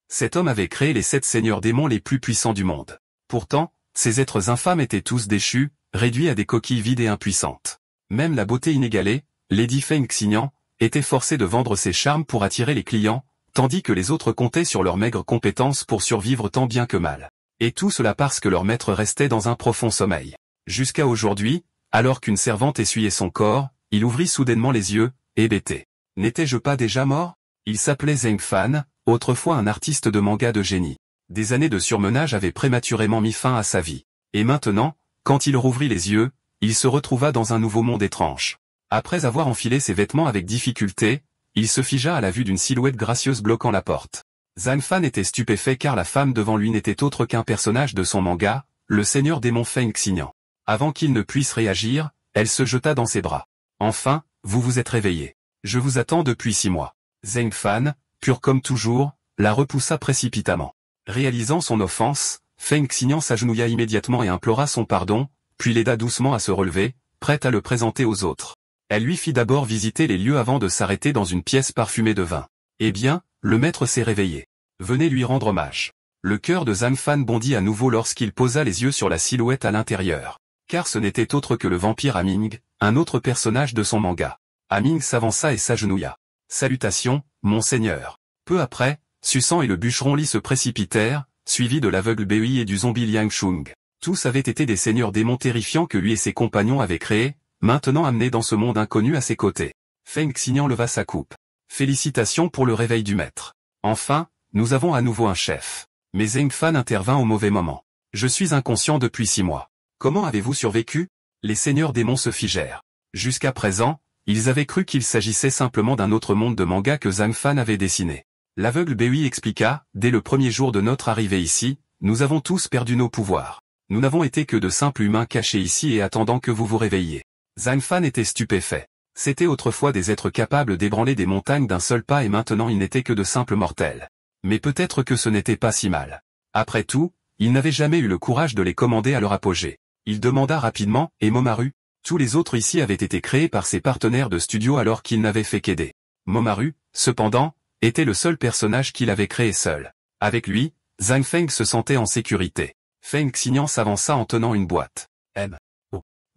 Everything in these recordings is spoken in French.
Cet homme avait créé les 7 seigneurs démons les plus puissants du monde. Pourtant, ces êtres infâmes étaient tous déchus, réduits à des coquilles vides et impuissantes. Même la beauté inégalée, Lady Feng Xian, était forcée de vendre ses charmes pour attirer les clients, tandis que les autres comptaient sur leurs maigres compétences pour survivre tant bien que mal. Et tout cela parce que leur maître restait dans un profond sommeil. Jusqu'à aujourd'hui, alors qu'une servante essuyait son corps, il ouvrit soudainement les yeux, hébété. N'étais-je pas déjà mort? Il s'appelait Zheng Fan, autrefois un artiste de manga de génie. Des années de surmenage avaient prématurément mis fin à sa vie. Et maintenant, quand il rouvrit les yeux, il se retrouva dans un nouveau monde étrange. Après avoir enfilé ses vêtements avec difficulté, il se figea à la vue d'une silhouette gracieuse bloquant la porte. Zhang Fan était stupéfait car la femme devant lui n'était autre qu'un personnage de son manga, le seigneur démon Feng Xian. Avant qu'il ne puisse réagir, elle se jeta dans ses bras. Enfin, vous vous êtes réveillé. Je vous attends depuis 6 mois. Zheng Fan, pur comme toujours, la repoussa précipitamment. Réalisant son offense, Feng Xian s'agenouilla immédiatement et implora son pardon, puis l'aida doucement à se relever, prête à le présenter aux autres. Elle lui fit d'abord visiter les lieux avant de s'arrêter dans une pièce parfumée de vin. Eh bien, le maître s'est réveillé. Venez lui rendre hommage. Le cœur de Zhang Fan bondit à nouveau lorsqu'il posa les yeux sur la silhouette à l'intérieur. Car ce n'était autre que le vampire Aming, un autre personnage de son manga. Aming s'avança et s'agenouilla. Salutations, monseigneur. Peu après, Susan et le bûcheron Li se précipitèrent, suivis de l'aveugle Bei et du zombie Liang Shung. Tous avaient été des seigneurs démons terrifiants que lui et ses compagnons avaient créés, maintenant amenés dans ce monde inconnu à ses côtés. Feng Xian leva sa coupe. Félicitations pour le réveil du maître. Enfin, nous avons à nouveau un chef. Mais Zheng Fan intervint au mauvais moment. Je suis inconscient depuis 6 mois. Comment avez-vous survécu? Les seigneurs démons se figèrent. Jusqu'à présent, ils avaient cru qu'il s'agissait simplement d'un autre monde de manga que Zhang Fan avait dessiné. L'aveugle Bei expliqua, dès le premier jour de notre arrivée ici, nous avons tous perdu nos pouvoirs. Nous n'avons été que de simples humains cachés ici et attendant que vous vous réveilliez. Zhang Fan était stupéfait. C'étaient autrefois des êtres capables d'ébranler des montagnes d'un seul pas et maintenant ils n'étaient que de simples mortels. Mais peut-être que ce n'était pas si mal. Après tout, il n'avait jamais eu le courage de les commander à leur apogée. Il demanda rapidement, et Momaru? Tous les autres ici avaient été créés par ses partenaires de studio alors qu'il n'avait fait qu'aider. Momaru, cependant, était le seul personnage qu'il avait créé seul. Avec lui, Zhang Feng se sentait en sécurité. Feng Xian s'avança en tenant une boîte.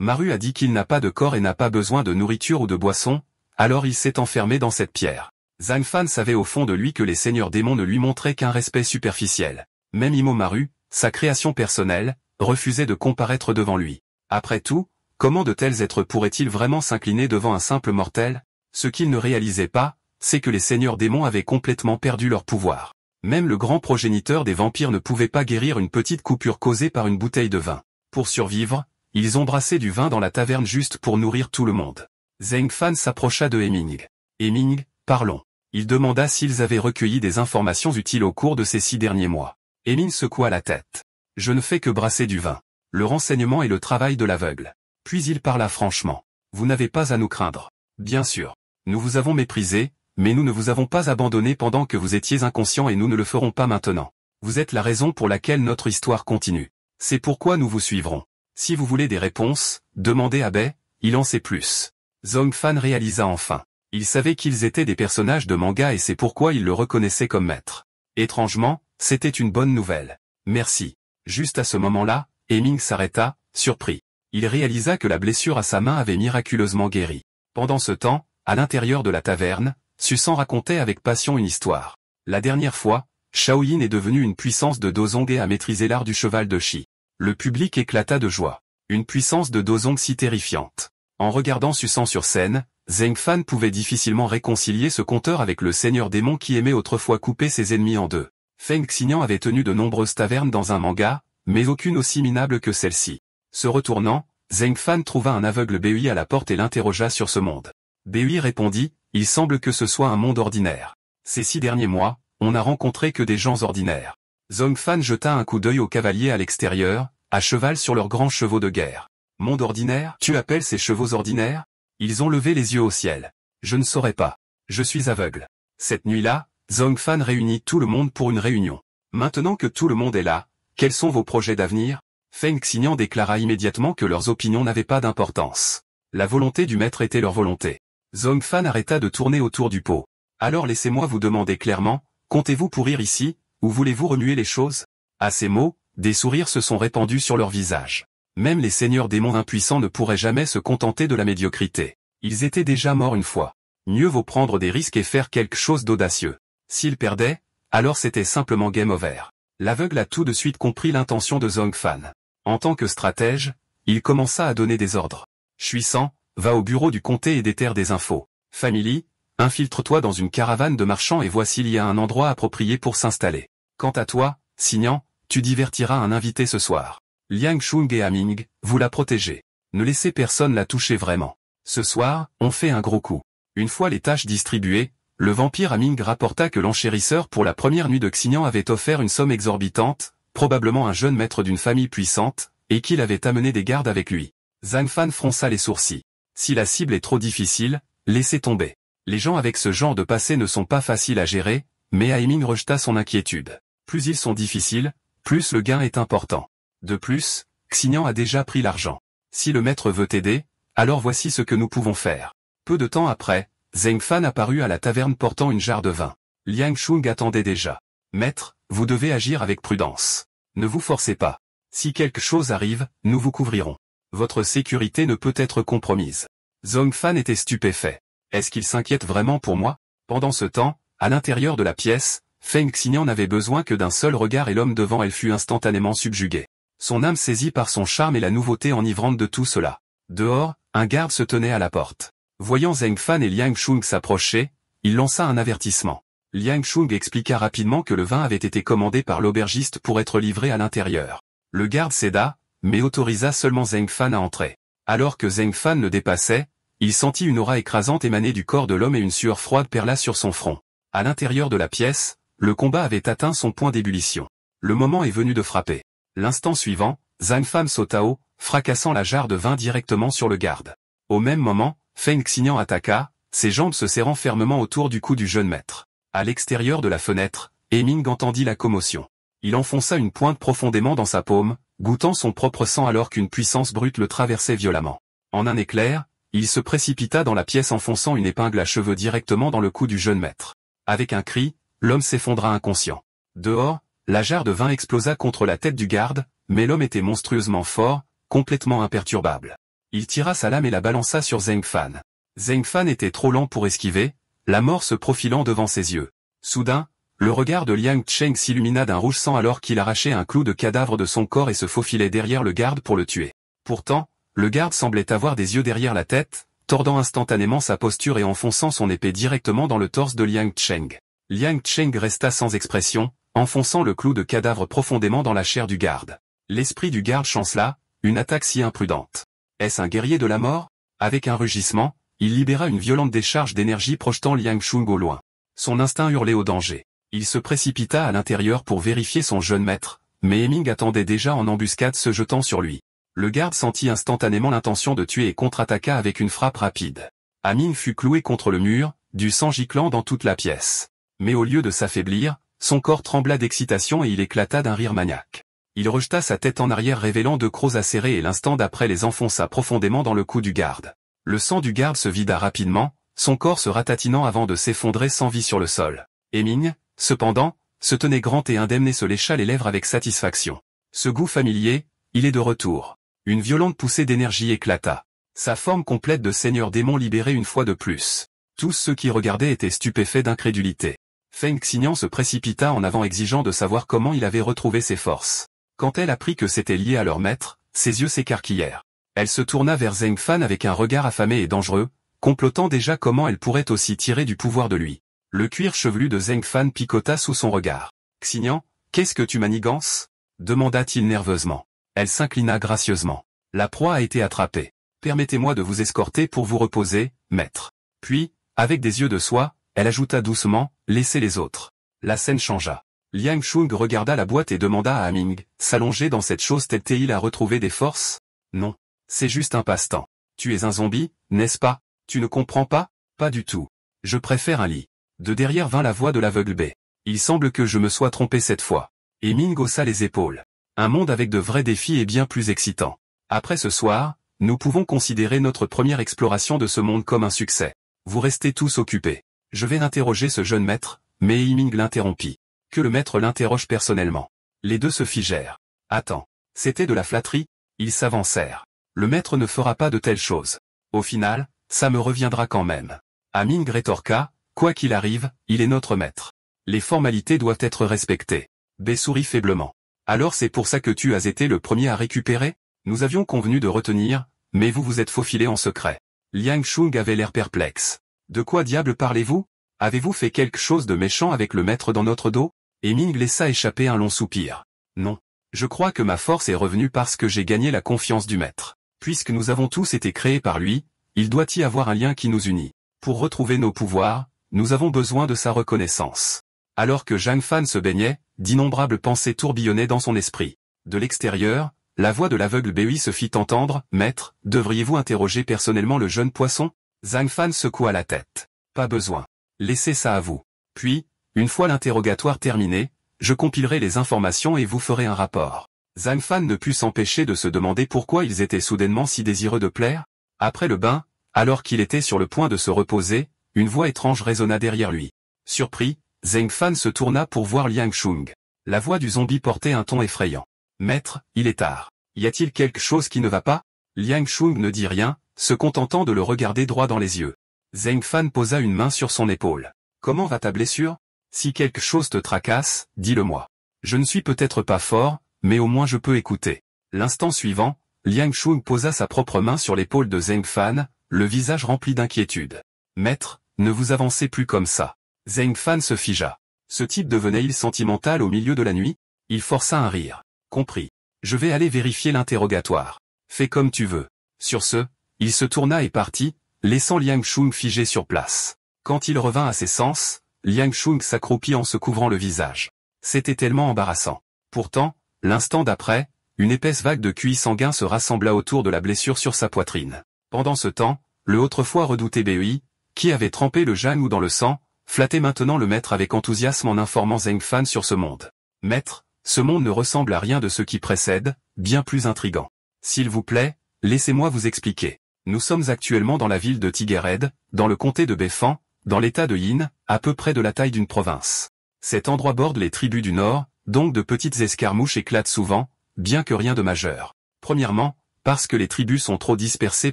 Maru a dit qu'il n'a pas de corps et n'a pas besoin de nourriture ou de boisson, alors il s'est enfermé dans cette pierre. Zhang Fan savait au fond de lui que les seigneurs démons ne lui montraient qu'un respect superficiel. Même Imomaru, sa création personnelle, refusait de comparaître devant lui. Après tout, comment de tels êtres pourraient-ils vraiment s'incliner devant un simple mortel? Ce qu'il ne réalisait pas, c'est que les seigneurs démons avaient complètement perdu leur pouvoir. Même le grand progéniteur des vampires ne pouvait pas guérir une petite coupure causée par une bouteille de vin. Pour survivre, ils ont brassé du vin dans la taverne juste pour nourrir tout le monde. Zheng Fan s'approcha de Heming. Heming, parlons. Il demanda s'ils avaient recueilli des informations utiles au cours de ces 6 derniers mois. Heming secoua la tête. Je ne fais que brasser du vin. Le renseignement est le travail de l'aveugle. Puis il parla franchement. Vous n'avez pas à nous craindre. Bien sûr. Nous vous avons méprisé, mais nous ne vous avons pas abandonné pendant que vous étiez inconscient et nous ne le ferons pas maintenant. Vous êtes la raison pour laquelle notre histoire continue. C'est pourquoi nous vous suivrons. Si vous voulez des réponses, demandez à Bei, il en sait plus. Zhang Fan réalisa enfin. Il savait qu'ils étaient des personnages de manga et c'est pourquoi il le reconnaissait comme maître. Étrangement, c'était une bonne nouvelle. Merci. Juste à ce moment-là, Heming s'arrêta, surpris. Il réalisa que la blessure à sa main avait miraculeusement guéri. Pendant ce temps, à l'intérieur de la taverne, Susan racontait avec passion une histoire. La dernière fois, Shaoyin est devenu une puissance de Dozong et a maîtrisé l'art du cheval de Shi. Le public éclata de joie. Une puissance de Dozong si terrifiante. En regardant Susan sur scène, Zheng Fan pouvait difficilement réconcilier ce conteur avec le seigneur démon qui aimait autrefois couper ses ennemis en deux. Feng Xian avait tenu de nombreuses tavernes dans un manga, mais aucune aussi minable que celle-ci. Se retournant, Zheng Fan trouva un aveugle Bei à la porte et l'interrogea sur ce monde. Bei répondit, il semble que ce soit un monde ordinaire. Ces 6 derniers mois, on n'a rencontré que des gens ordinaires. Zhang Fan jeta un coup d'œil aux cavaliers à l'extérieur, à cheval sur leurs grands chevaux de guerre. Monde ordinaire? Tu appelles ces chevaux ordinaires? Ils ont levé les yeux au ciel. Je ne saurais pas. Je suis aveugle. Cette nuit-là, Zhang Fan réunit tout le monde pour une réunion. Maintenant que tout le monde est là, quels sont vos projets d'avenir? Feng Xian déclara immédiatement que leurs opinions n'avaient pas d'importance. La volonté du maître était leur volonté. Zhang Fan arrêta de tourner autour du pot. Alors laissez-moi vous demander clairement, comptez-vous pourrir ici, Ou voulez-vous remuer les choses? À ces mots, des sourires se sont répandus sur leurs visages. Même les seigneurs démons impuissants ne pourraient jamais se contenter de la médiocrité. Ils étaient déjà morts une fois. Mieux vaut prendre des risques et faire quelque chose d'audacieux. S'ils perdaient, alors c'était simplement game over. L'aveugle a tout de suite compris l'intention de Zhong Fan. En tant que stratège, il commença à donner des ordres. Shuisan, va au bureau du comté et déterre des infos. Family, infiltre-toi dans une caravane de marchands et vois s'il y a un endroit approprié pour s'installer. Quant à toi, Xignan, tu divertiras un invité ce soir. Liang Shung et Aming, vous la protégez. Ne laissez personne la toucher vraiment. Ce soir, on fait un gros coup. Une fois les tâches distribuées, le vampire Aming rapporta que l'enchérisseur pour la première nuit de Xignan avait offert une somme exorbitante, probablement un jeune maître d'une famille puissante, et qu'il avait amené des gardes avec lui. Zhang Fan fronça les sourcils. Si la cible est trop difficile, laissez tomber. Les gens avec ce genre de passé ne sont pas faciles à gérer, mais Aiming rejeta son inquiétude. Plus ils sont difficiles, plus le gain est important. De plus, Xignan a déjà pris l'argent. Si le maître veut t'aider, alors voici ce que nous pouvons faire. Peu de temps après, Zheng Fan apparut à la taverne portant une jarre de vin. Liang Shung attendait déjà. Maître, vous devez agir avec prudence. Ne vous forcez pas. Si quelque chose arrive, nous vous couvrirons. Votre sécurité ne peut être compromise. Zhong Fan était stupéfait. Est-ce qu'il s'inquiète vraiment pour moi? Pendant ce temps, à l'intérieur de la pièce, Feng Xignan n'avait besoin que d'un seul regard et l'homme devant elle fut instantanément subjugué. Son âme saisie par son charme et la nouveauté enivrante de tout cela. Dehors, un garde se tenait à la porte. Voyant Zheng Fan et Liang Shung s'approcher, il lança un avertissement. Liang Shung expliqua rapidement que le vin avait été commandé par l'aubergiste pour être livré à l'intérieur. Le garde céda, mais autorisa seulement Zheng Fan à entrer. Alors que Zheng Fan le dépassait, il sentit une aura écrasante émaner du corps de l'homme et une sueur froide perla sur son front. À l'intérieur de la pièce, le combat avait atteint son point d'ébullition. Le moment est venu de frapper. L'instant suivant, Zhang Fan sauta haut, fracassant la jarre de vin directement sur le garde. Au même moment, Feng Xignan attaqua, ses jambes se serrant fermement autour du cou du jeune maître. À l'extérieur de la fenêtre, Heming entendit la commotion. Il enfonça une pointe profondément dans sa paume, goûtant son propre sang alors qu'une puissance brute le traversait violemment. En un éclair, il se précipita dans la pièce enfonçant une épingle à cheveux directement dans le cou du jeune maître. Avec un cri, l'homme s'effondra inconscient. Dehors, la jarre de vin explosa contre la tête du garde, mais l'homme était monstrueusement fort, complètement imperturbable. Il tira sa lame et la balança sur Zheng Fan. Zheng Fan était trop lent pour esquiver, la mort se profilant devant ses yeux. Soudain, le regard de Liang Cheng s'illumina d'un rouge sang alors qu'il arrachait un clou de cadavre de son corps et se faufilait derrière le garde pour le tuer. Pourtant, le garde semblait avoir des yeux derrière la tête, tordant instantanément sa posture et enfonçant son épée directement dans le torse de Liang Cheng. Liang Cheng resta sans expression, enfonçant le clou de cadavre profondément dans la chair du garde. L'esprit du garde chancela, une attaque si imprudente. Est-ce un guerrier de la mort? Avec un rugissement, il libéra une violente décharge d'énergie projetant Liang Shung au loin. Son instinct hurlait au danger. Il se précipita à l'intérieur pour vérifier son jeune maître, mais Heming attendait déjà en embuscade se jetant sur lui. Le garde sentit instantanément l'intention de tuer et contre-attaqua avec une frappe rapide. Aming fut cloué contre le mur, du sang giclant dans toute la pièce. Mais au lieu de s'affaiblir, son corps trembla d'excitation et il éclata d'un rire maniaque. Il rejeta sa tête en arrière révélant deux crocs acérés et l'instant d'après les enfonça profondément dans le cou du garde. Le sang du garde se vida rapidement, son corps se ratatinant avant de s'effondrer sans vie sur le sol. Heming, cependant, se tenait grand et indemne et se lécha les lèvres avec satisfaction. Ce goût familier, il est de retour. Une violente poussée d'énergie éclata. Sa forme complète de seigneur démon libérée une fois de plus. Tous ceux qui regardaient étaient stupéfaits d'incrédulité. Feng Xignan se précipita en avant exigeant de savoir comment il avait retrouvé ses forces. Quand elle apprit que c'était lié à leur maître, ses yeux s'écarquillèrent. Elle se tourna vers Zheng Fan avec un regard affamé et dangereux, complotant déjà comment elle pourrait aussi tirer du pouvoir de lui. Le cuir chevelu de Zheng Fan picota sous son regard. « Xignan, qu'est-ce que tu manigances » demanda-t-il nerveusement. Elle s'inclina gracieusement. « La proie a été attrapée. Permettez-moi de vous escorter pour vous reposer, maître. » Puis, avec des yeux de soie, elle ajouta doucement, « Laissez les autres. » La scène changea. Liang Shung regarda la boîte et demanda à Aming, « S'allonger dans cette chose t'aide-t-il à retrouver des forces ?»« Non. C'est juste un passe-temps. Tu es un zombie, n'est-ce pas? Tu ne comprends pas? Pas du tout. Je préfère un lit. » De derrière vint la voix de l'aveugle B. « Il semble que je me sois trompé cette fois. » Et Ming haussa les épaules. Un monde avec de vrais défis est bien plus excitant. Après ce soir, nous pouvons considérer notre première exploration de ce monde comme un succès. Vous restez tous occupés. Je vais interroger ce jeune maître, mais Ming l'interrompit. que le maître l'interroge personnellement. Les deux se figèrent. Attends. C'était de la flatterie? Ils s'avancèrent. Le maître ne fera pas de telles choses. Au final, ça me reviendra quand même. Amine rétorqua, quoi qu'il arrive, il est notre maître. Les formalités doivent être respectées. B sourit faiblement. Alors c'est pour ça que tu as été le premier à récupérer? Nous avions convenu de retenir, mais vous vous êtes faufilé en secret. Liang Shung avait l'air perplexe. De quoi diable parlez-vous? Avez-vous fait quelque chose de méchant avec le maître dans notre dos? Et Ming laissa échapper un long soupir. Non. Je crois que ma force est revenue parce que j'ai gagné la confiance du maître. Puisque nous avons tous été créés par lui, il doit y avoir un lien qui nous unit. Pour retrouver nos pouvoirs, nous avons besoin de sa reconnaissance. Alors que Zhang Fan se baignait, d'innombrables pensées tourbillonnaient dans son esprit. De l'extérieur, la voix de l'aveugle Bui se fit entendre. « Maître, devriez-vous interroger personnellement le jeune poisson ?» Zhang Fan secoua la tête. « Pas besoin. Laissez ça à vous. Puis, une fois l'interrogatoire terminé, je compilerai les informations et vous ferai un rapport. » Zhang Fan ne put s'empêcher de se demander pourquoi ils étaient soudainement si désireux de plaire. Après le bain, alors qu'il était sur le point de se reposer, une voix étrange résonna derrière lui. Surpris, Zhang Fan se tourna pour voir Liang Shung. La voix du zombie portait un ton effrayant. « Maître, il est tard. Y a-t-il quelque chose qui ne va pas ?» Liang Shung ne dit rien, se contentant de le regarder droit dans les yeux. Zhang Fan posa une main sur son épaule. « Comment va ta blessure? Si quelque chose te tracasse, dis-le-moi. Je ne suis peut-être pas fort, mais au moins je peux écouter. » L'instant suivant, Liang Shung posa sa propre main sur l'épaule de Zhang Fan, le visage rempli d'inquiétude. « Maître, ne vous avancez plus comme ça. » Zhang Fan se figea. Ce type devenait-il sentimental au milieu de la nuit? Il força un rire. « Compris. Je vais aller vérifier l'interrogatoire. Fais comme tu veux. » Sur ce, il se tourna et partit, laissant Liang Shung figé sur place. Quand il revint à ses sens, Liang Shung s'accroupit en se couvrant le visage. C'était tellement embarrassant. Pourtant, l'instant d'après, une épaisse vague de QI sanguin se rassembla autour de la blessure sur sa poitrine. Pendant ce temps, le autrefois redouté Bui, qui avait trempé le Jianghu dans le sang, flattait maintenant le maître avec enthousiasme en informant Zhang Fan sur ce monde. « Maître, ce monde ne ressemble à rien de ce qui précède, bien plus intrigant. S'il vous plaît, laissez-moi vous expliquer. Nous sommes actuellement dans la ville de Tigered, dans le comté de Befan, dans l'état de Yin, à peu près de la taille d'une province. Cet endroit borde les tribus du Nord, donc de petites escarmouches éclatent souvent, bien que rien de majeur. Premièrement, parce que les tribus sont trop dispersées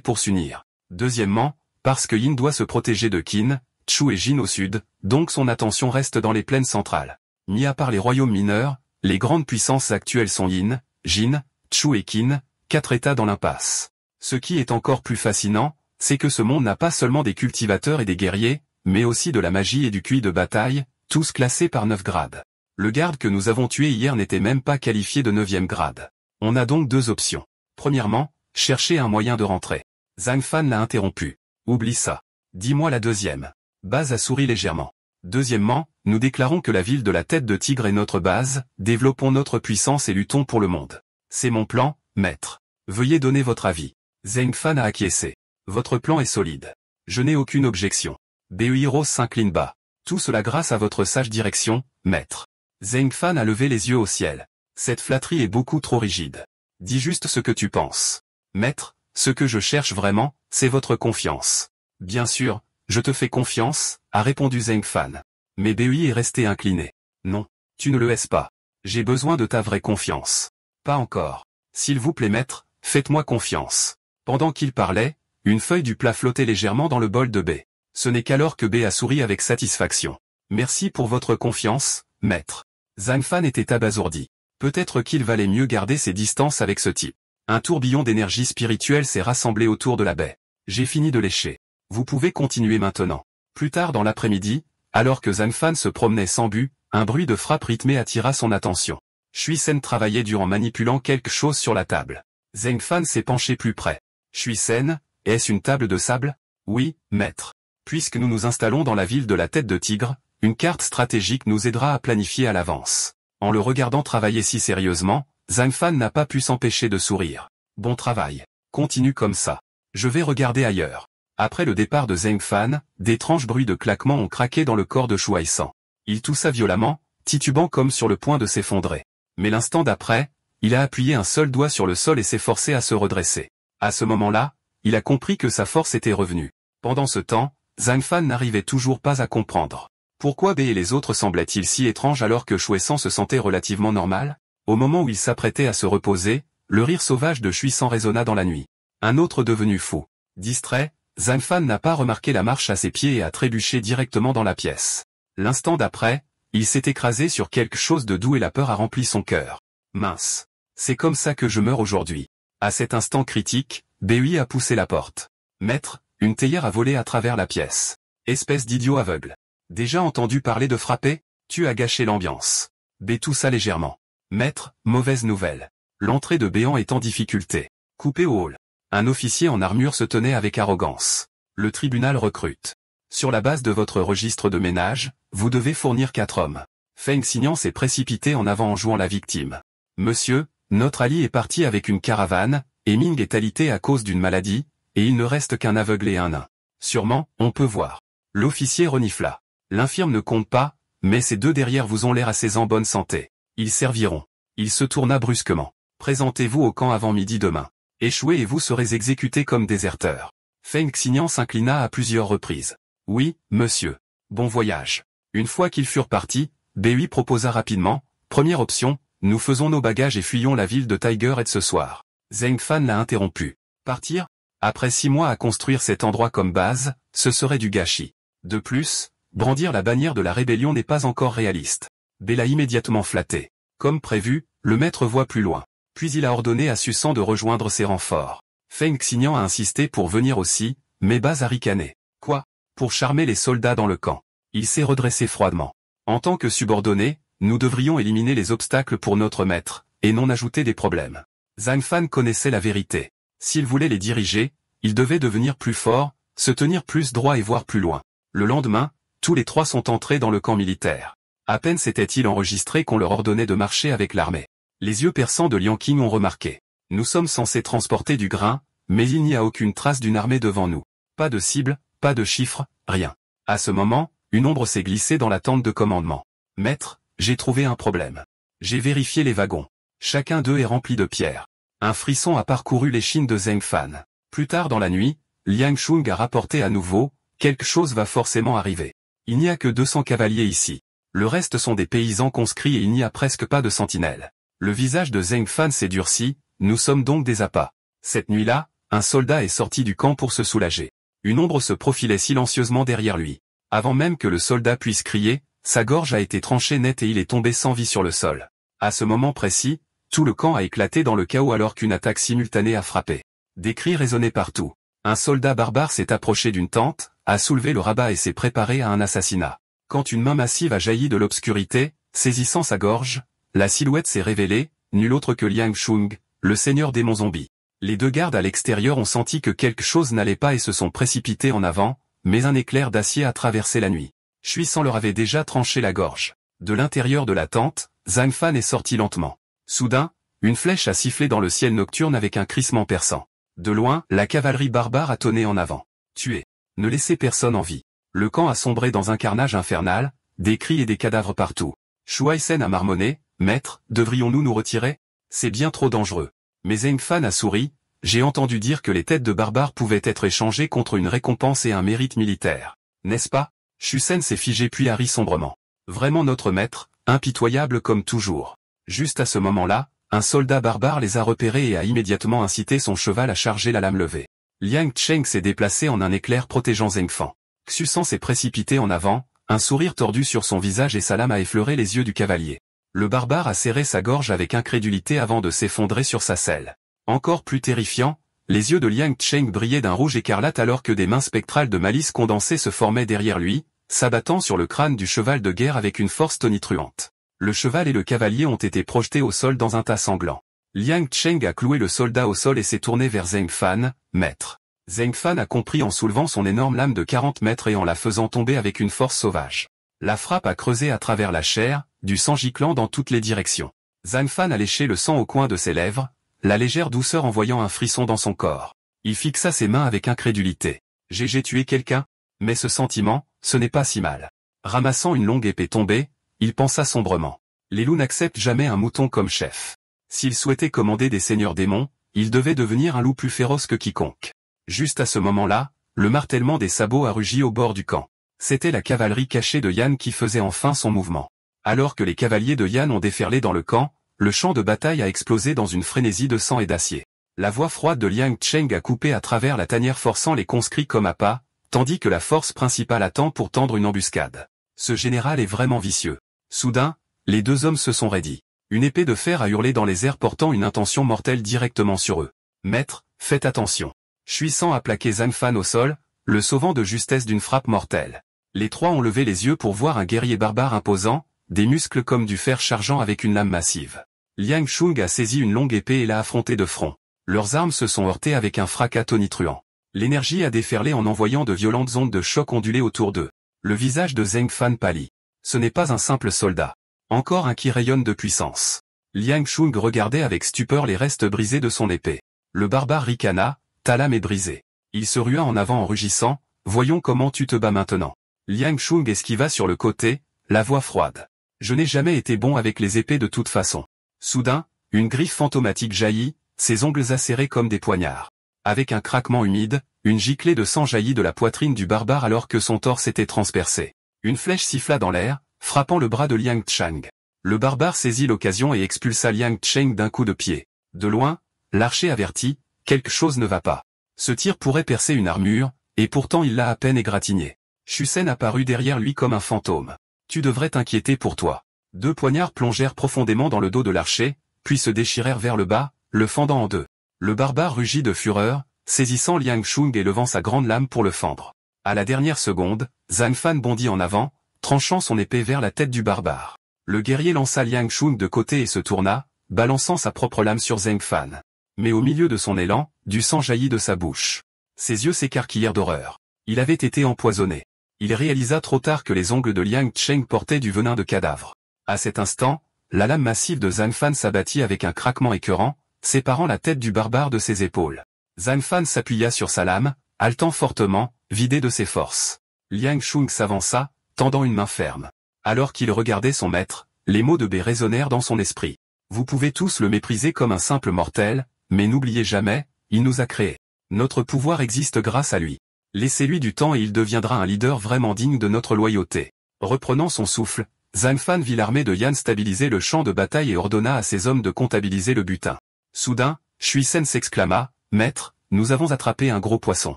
pour s'unir. Deuxièmement, parce que Yin doit se protéger de Qin, Chu et Jin au sud, donc son attention reste dans les plaines centrales. Mis à part les royaumes mineurs, les grandes puissances actuelles sont Yin, Jin, Chu et Qin, 4 états dans l'impasse. Ce qui est encore plus fascinant, c'est que ce monde n'a pas seulement des cultivateurs et des guerriers, mais aussi de la magie et du QI de bataille, tous classés par 9 grades. Le garde que nous avons tué hier n'était même pas qualifié de 9e grade. On a donc deux options. Premièrement, chercher un moyen de rentrer. Zhang Fan l'a interrompu. Oublie ça. Dis-moi la deuxième. Baz a souri légèrement. Deuxièmement, nous déclarons que la ville de la tête de tigre est notre base, développons notre puissance et luttons pour le monde. C'est mon plan, maître. Veuillez donner votre avis. Zhang Fan a acquiescé. Votre plan est solide. Je n'ai aucune objection. Beihiro s'incline bas. Tout cela grâce à votre sage direction, maître. Zhang Fan a levé les yeux au ciel. Cette flatterie est beaucoup trop rigide. Dis juste ce que tu penses. Maître, ce que je cherche vraiment, c'est votre confiance. Bien sûr, je te fais confiance, a répondu Zhang Fan. Mais Bui est resté incliné. Non, tu ne le es pas. J'ai besoin de ta vraie confiance. Pas encore. S'il vous plaît maître, faites-moi confiance. Pendant qu'il parlait, une feuille du plat flottait légèrement dans le bol de B. Ce n'est qu'alors que B a souri avec satisfaction. Merci pour votre confiance, maître. Zhang Fan était abasourdi. Peut-être qu'il valait mieux garder ses distances avec ce type. Un tourbillon d'énergie spirituelle s'est rassemblé autour de la baie. J'ai fini de lécher. Vous pouvez continuer maintenant. Plus tard dans l'après-midi, alors que Zhang Fan se promenait sans but, un bruit de frappe rythmée attira son attention. Shui Sen travaillait dur en manipulant quelque chose sur la table. Zhang Fan s'est penché plus près. Shui Sen, est-ce une table de sable? Oui, maître. Puisque nous nous installons dans la ville de la tête de tigre, une carte stratégique nous aidera à planifier à l'avance. En le regardant travailler si sérieusement, Zhang Fan n'a pas pu s'empêcher de sourire. Bon travail. Continue comme ça. Je vais regarder ailleurs. Après le départ de Zhang Fan, d'étranges bruits de claquements ont craqué dans le corps de Shuai San. Il toussa violemment, titubant comme sur le point de s'effondrer. Mais l'instant d'après, il a appuyé un seul doigt sur le sol et s'est forcé à se redresser. À ce moment-là, il a compris que sa force était revenue. Pendant ce temps, Zhang Fan n'arrivait toujours pas à comprendre. Pourquoi B et les autres semblaient-ils si étranges alors que Shuai-san se sentait relativement normal? Au moment où il s'apprêtait à se reposer, le rire sauvage de Shui-san résonna dans la nuit. Un autre devenu fou. Distrait, Zhang Fan n'a pas remarqué la marche à ses pieds et a trébuché directement dans la pièce. L'instant d'après, il s'est écrasé sur quelque chose de doux et la peur a rempli son cœur. Mince. C'est comme ça que je meurs aujourd'hui. À cet instant critique, Bei a poussé la porte. Maître, une théière a volé à travers la pièce. Espèce d'idiot aveugle. Déjà entendu parler de frapper? Tu as gâché l'ambiance. B toussa légèrement. Maître, mauvaise nouvelle. L'entrée de Béan est en difficulté. Coupé au hall. Un officier en armure se tenait avec arrogance. Le tribunal recrute. Sur la base de votre registre de ménage, vous devez fournir 4 hommes. Feng Xinyan s'est précipité en avant en jouant la victime. Monsieur, notre Ali est parti avec une caravane, et Ming est alité à cause d'une maladie, et il ne reste qu'un aveugle et un nain. Sûrement, on peut voir. L'officier renifla. L'infirme ne compte pas, mais ces deux derrière vous ont l'air assez en bonne santé. Ils serviront. Il se tourna brusquement. Présentez-vous au camp avant midi demain. Échouez et vous serez exécutés comme déserteurs. Feng Xinyan s'inclina à plusieurs reprises. Oui, monsieur. Bon voyage. Une fois qu'ils furent partis, Bei proposa rapidement, première option, nous faisons nos bagages et fuyons la ville de Tiger Head ce soir. Zhang Fan l'a interrompu. Partir? Après 6 mois à construire cet endroit comme base, ce serait du gâchis. De plus, brandir la bannière de la rébellion n'est pas encore réaliste. Bei l'a immédiatement flatté. Comme prévu, le maître voit plus loin. Puis il a ordonné à Susan de rejoindre ses renforts. Feng Xinyan a insisté pour venir aussi, mais Baz a ricané. Quoi? Pour charmer les soldats dans le camp. Il s'est redressé froidement. En tant que subordonné, nous devrions éliminer les obstacles pour notre maître, et non ajouter des problèmes. Zhang Fan connaissait la vérité. S'il voulait les diriger, il devait devenir plus fort, se tenir plus droit et voir plus loin. Le lendemain, tous les 3 sont entrés dans le camp militaire. À peine s'était-il enregistré qu'on leur ordonnait de marcher avec l'armée. Les yeux perçants de Liang Qing ont remarqué. Nous sommes censés transporter du grain, mais il n'y a aucune trace d'une armée devant nous. Pas de cible, pas de chiffres, rien. À ce moment, une ombre s'est glissée dans la tente de commandement. Maître, j'ai trouvé un problème. J'ai vérifié les wagons. Chacun d'eux est rempli de pierres. Un frisson a parcouru l'échine de Zhang Fan. Plus tard dans la nuit, Liang Shung a rapporté à nouveau, quelque chose va forcément arriver. Il n'y a que 200 cavaliers ici. Le reste sont des paysans conscrits et il n'y a presque pas de sentinelles. Le visage de Zhang Fan s'est durci, nous sommes donc des appâts. Cette nuit-là, un soldat est sorti du camp pour se soulager. Une ombre se profilait silencieusement derrière lui. Avant même que le soldat puisse crier, sa gorge a été tranchée net et il est tombé sans vie sur le sol. À ce moment précis, tout le camp a éclaté dans le chaos alors qu'une attaque simultanée a frappé. Des cris résonnaient partout. Un soldat barbare s'est approché d'une tente, a soulevé le rabat et s'est préparé à un assassinat. Quand une main massive a jailli de l'obscurité, saisissant sa gorge, la silhouette s'est révélée, nul autre que Liang Shung, le seigneur démon zombie. Les 2 gardes à l'extérieur ont senti que quelque chose n'allait pas et se sont précipités en avant, mais un éclair d'acier a traversé la nuit. Shui-san leur avait déjà tranché la gorge. De l'intérieur de la tente, Zhang Fan est sorti lentement. Soudain, une flèche a sifflé dans le ciel nocturne avec un crissement perçant. De loin, la cavalerie barbare a tonné en avant. Tuez. Ne laissez personne en vie. Le camp a sombré dans un carnage infernal, des cris et des cadavres partout. Shuai-sen a marmonné, maître, devrions-nous nous retirer? C'est bien trop dangereux. Mais Zhang Fan a souri, j'ai entendu dire que les têtes de barbares pouvaient être échangées contre une récompense et un mérite militaire. N'est-ce pas? Shusen s'est figé puis a ri sombrement. Vraiment notre maître, impitoyable comme toujours. Juste à ce moment-là, un soldat barbare les a repérés et a immédiatement incité son cheval à charger la lame levée. Liang Cheng s'est déplacé en un éclair protégeant Zheng Fan. Xusan s'est précipité en avant, un sourire tordu sur son visage et sa lame a effleuré les yeux du cavalier. Le barbare a serré sa gorge avec incrédulité avant de s'effondrer sur sa selle. Encore plus terrifiant, les yeux de Liang Cheng brillaient d'un rouge écarlate alors que des mains spectrales de malice condensée se formaient derrière lui, s'abattant sur le crâne du cheval de guerre avec une force tonitruante. Le cheval et le cavalier ont été projetés au sol dans un tas sanglant. Liang Cheng a cloué le soldat au sol et s'est tourné vers Zheng Fan, maître. Zheng Fan a compris en soulevant son énorme lame de 40 mètres et en la faisant tomber avec une force sauvage. La frappe a creusé à travers la chair, du sang giclant dans toutes les directions. Zheng Fan a léché le sang au coin de ses lèvres, la légère douceur envoyant un frisson dans son corps. Il fixa ses mains avec incrédulité. J'ai tué quelqu'un? Mais ce sentiment, ce n'est pas si mal. Ramassant une longue épée tombée, il pensa sombrement. Les loups n'acceptent jamais un mouton comme chef. S'il souhaitait commander des seigneurs démons, il devait devenir un loup plus féroce que quiconque. Juste à ce moment-là, le martèlement des sabots a rugi au bord du camp. C'était la cavalerie cachée de Yan qui faisait enfin son mouvement. Alors que les cavaliers de Yan ont déferlé dans le camp, le champ de bataille a explosé dans une frénésie de sang et d'acier. La voix froide de Liang Cheng a coupé à travers la tanière forçant les conscrits comme à pas, tandis que la force principale attend pour tendre une embuscade. Ce général est vraiment vicieux. Soudain, les deux hommes se sont raidis. Une épée de fer a hurlé dans les airs portant une intention mortelle directement sur eux. Maître, faites attention. Shui San a plaqué Zhang Fan au sol, le sauvant de justesse d'une frappe mortelle. Les trois ont levé les yeux pour voir un guerrier barbare imposant, des muscles comme du fer chargeant avec une lame massive. Liang Shung a saisi une longue épée et l'a affronté de front. Leurs armes se sont heurtées avec un fracas tonitruant. L'énergie a déferlé en envoyant de violentes ondes de choc onduler autour d'eux. Le visage de Zhang Fan pâlit. Ce n'est pas un simple soldat. Encore un qui rayonne de puissance. Liang Shung regardait avec stupeur les restes brisés de son épée. Le barbare ricana, ta lame est brisée. Il se rua en avant en rugissant, voyons comment tu te bats maintenant. Liang Shung esquiva sur le côté, la voix froide. Je n'ai jamais été bon avec les épées de toute façon. Soudain, une griffe fantomatique jaillit, ses ongles acérés comme des poignards. Avec un craquement humide, une giclée de sang jaillit de la poitrine du barbare alors que son torse était transpercé. Une flèche siffla dans l'air, frappant le bras de Liang Cheng. Le barbare saisit l'occasion et expulsa Liang Cheng d'un coup de pied. De loin, l'archer avertit, quelque chose ne va pas. Ce tir pourrait percer une armure, et pourtant il l'a à peine égratigné. Shusen apparut derrière lui comme un fantôme. Tu devrais t'inquiéter pour toi. Deux poignards plongèrent profondément dans le dos de l'archer, puis se déchirèrent vers le bas, le fendant en deux. Le barbare rugit de fureur, saisissant Liang Shung et levant sa grande lame pour le fendre. À la dernière seconde, Zhang Fan bondit en avant, tranchant son épée vers la tête du barbare. Le guerrier lança Liang Shung de côté et se tourna, balançant sa propre lame sur Zhang Fan. Mais au milieu de son élan, du sang jaillit de sa bouche. Ses yeux s'écarquillèrent d'horreur. Il avait été empoisonné. Il réalisa trop tard que les ongles de Liang Cheng portaient du venin de cadavre. À cet instant, la lame massive de Zhang Fan s'abattit avec un craquement écœurant, séparant la tête du barbare de ses épaules. Zhang Fan s'appuya sur sa lame, haletant fortement, vidé de ses forces. Liang Shung s'avança, tendant une main ferme. Alors qu'il regardait son maître, les mots de B résonnèrent dans son esprit. Vous pouvez tous le mépriser comme un simple mortel, mais n'oubliez jamais, il nous a créés. Notre pouvoir existe grâce à lui. Laissez-lui du temps et il deviendra un leader vraiment digne de notre loyauté. Reprenant son souffle, Zhang Fan vit l'armée de Yan stabiliser le champ de bataille et ordonna à ses hommes de comptabiliser le butin. Soudain, Shui Sen s'exclama, « Maître, nous avons attrapé un gros poisson.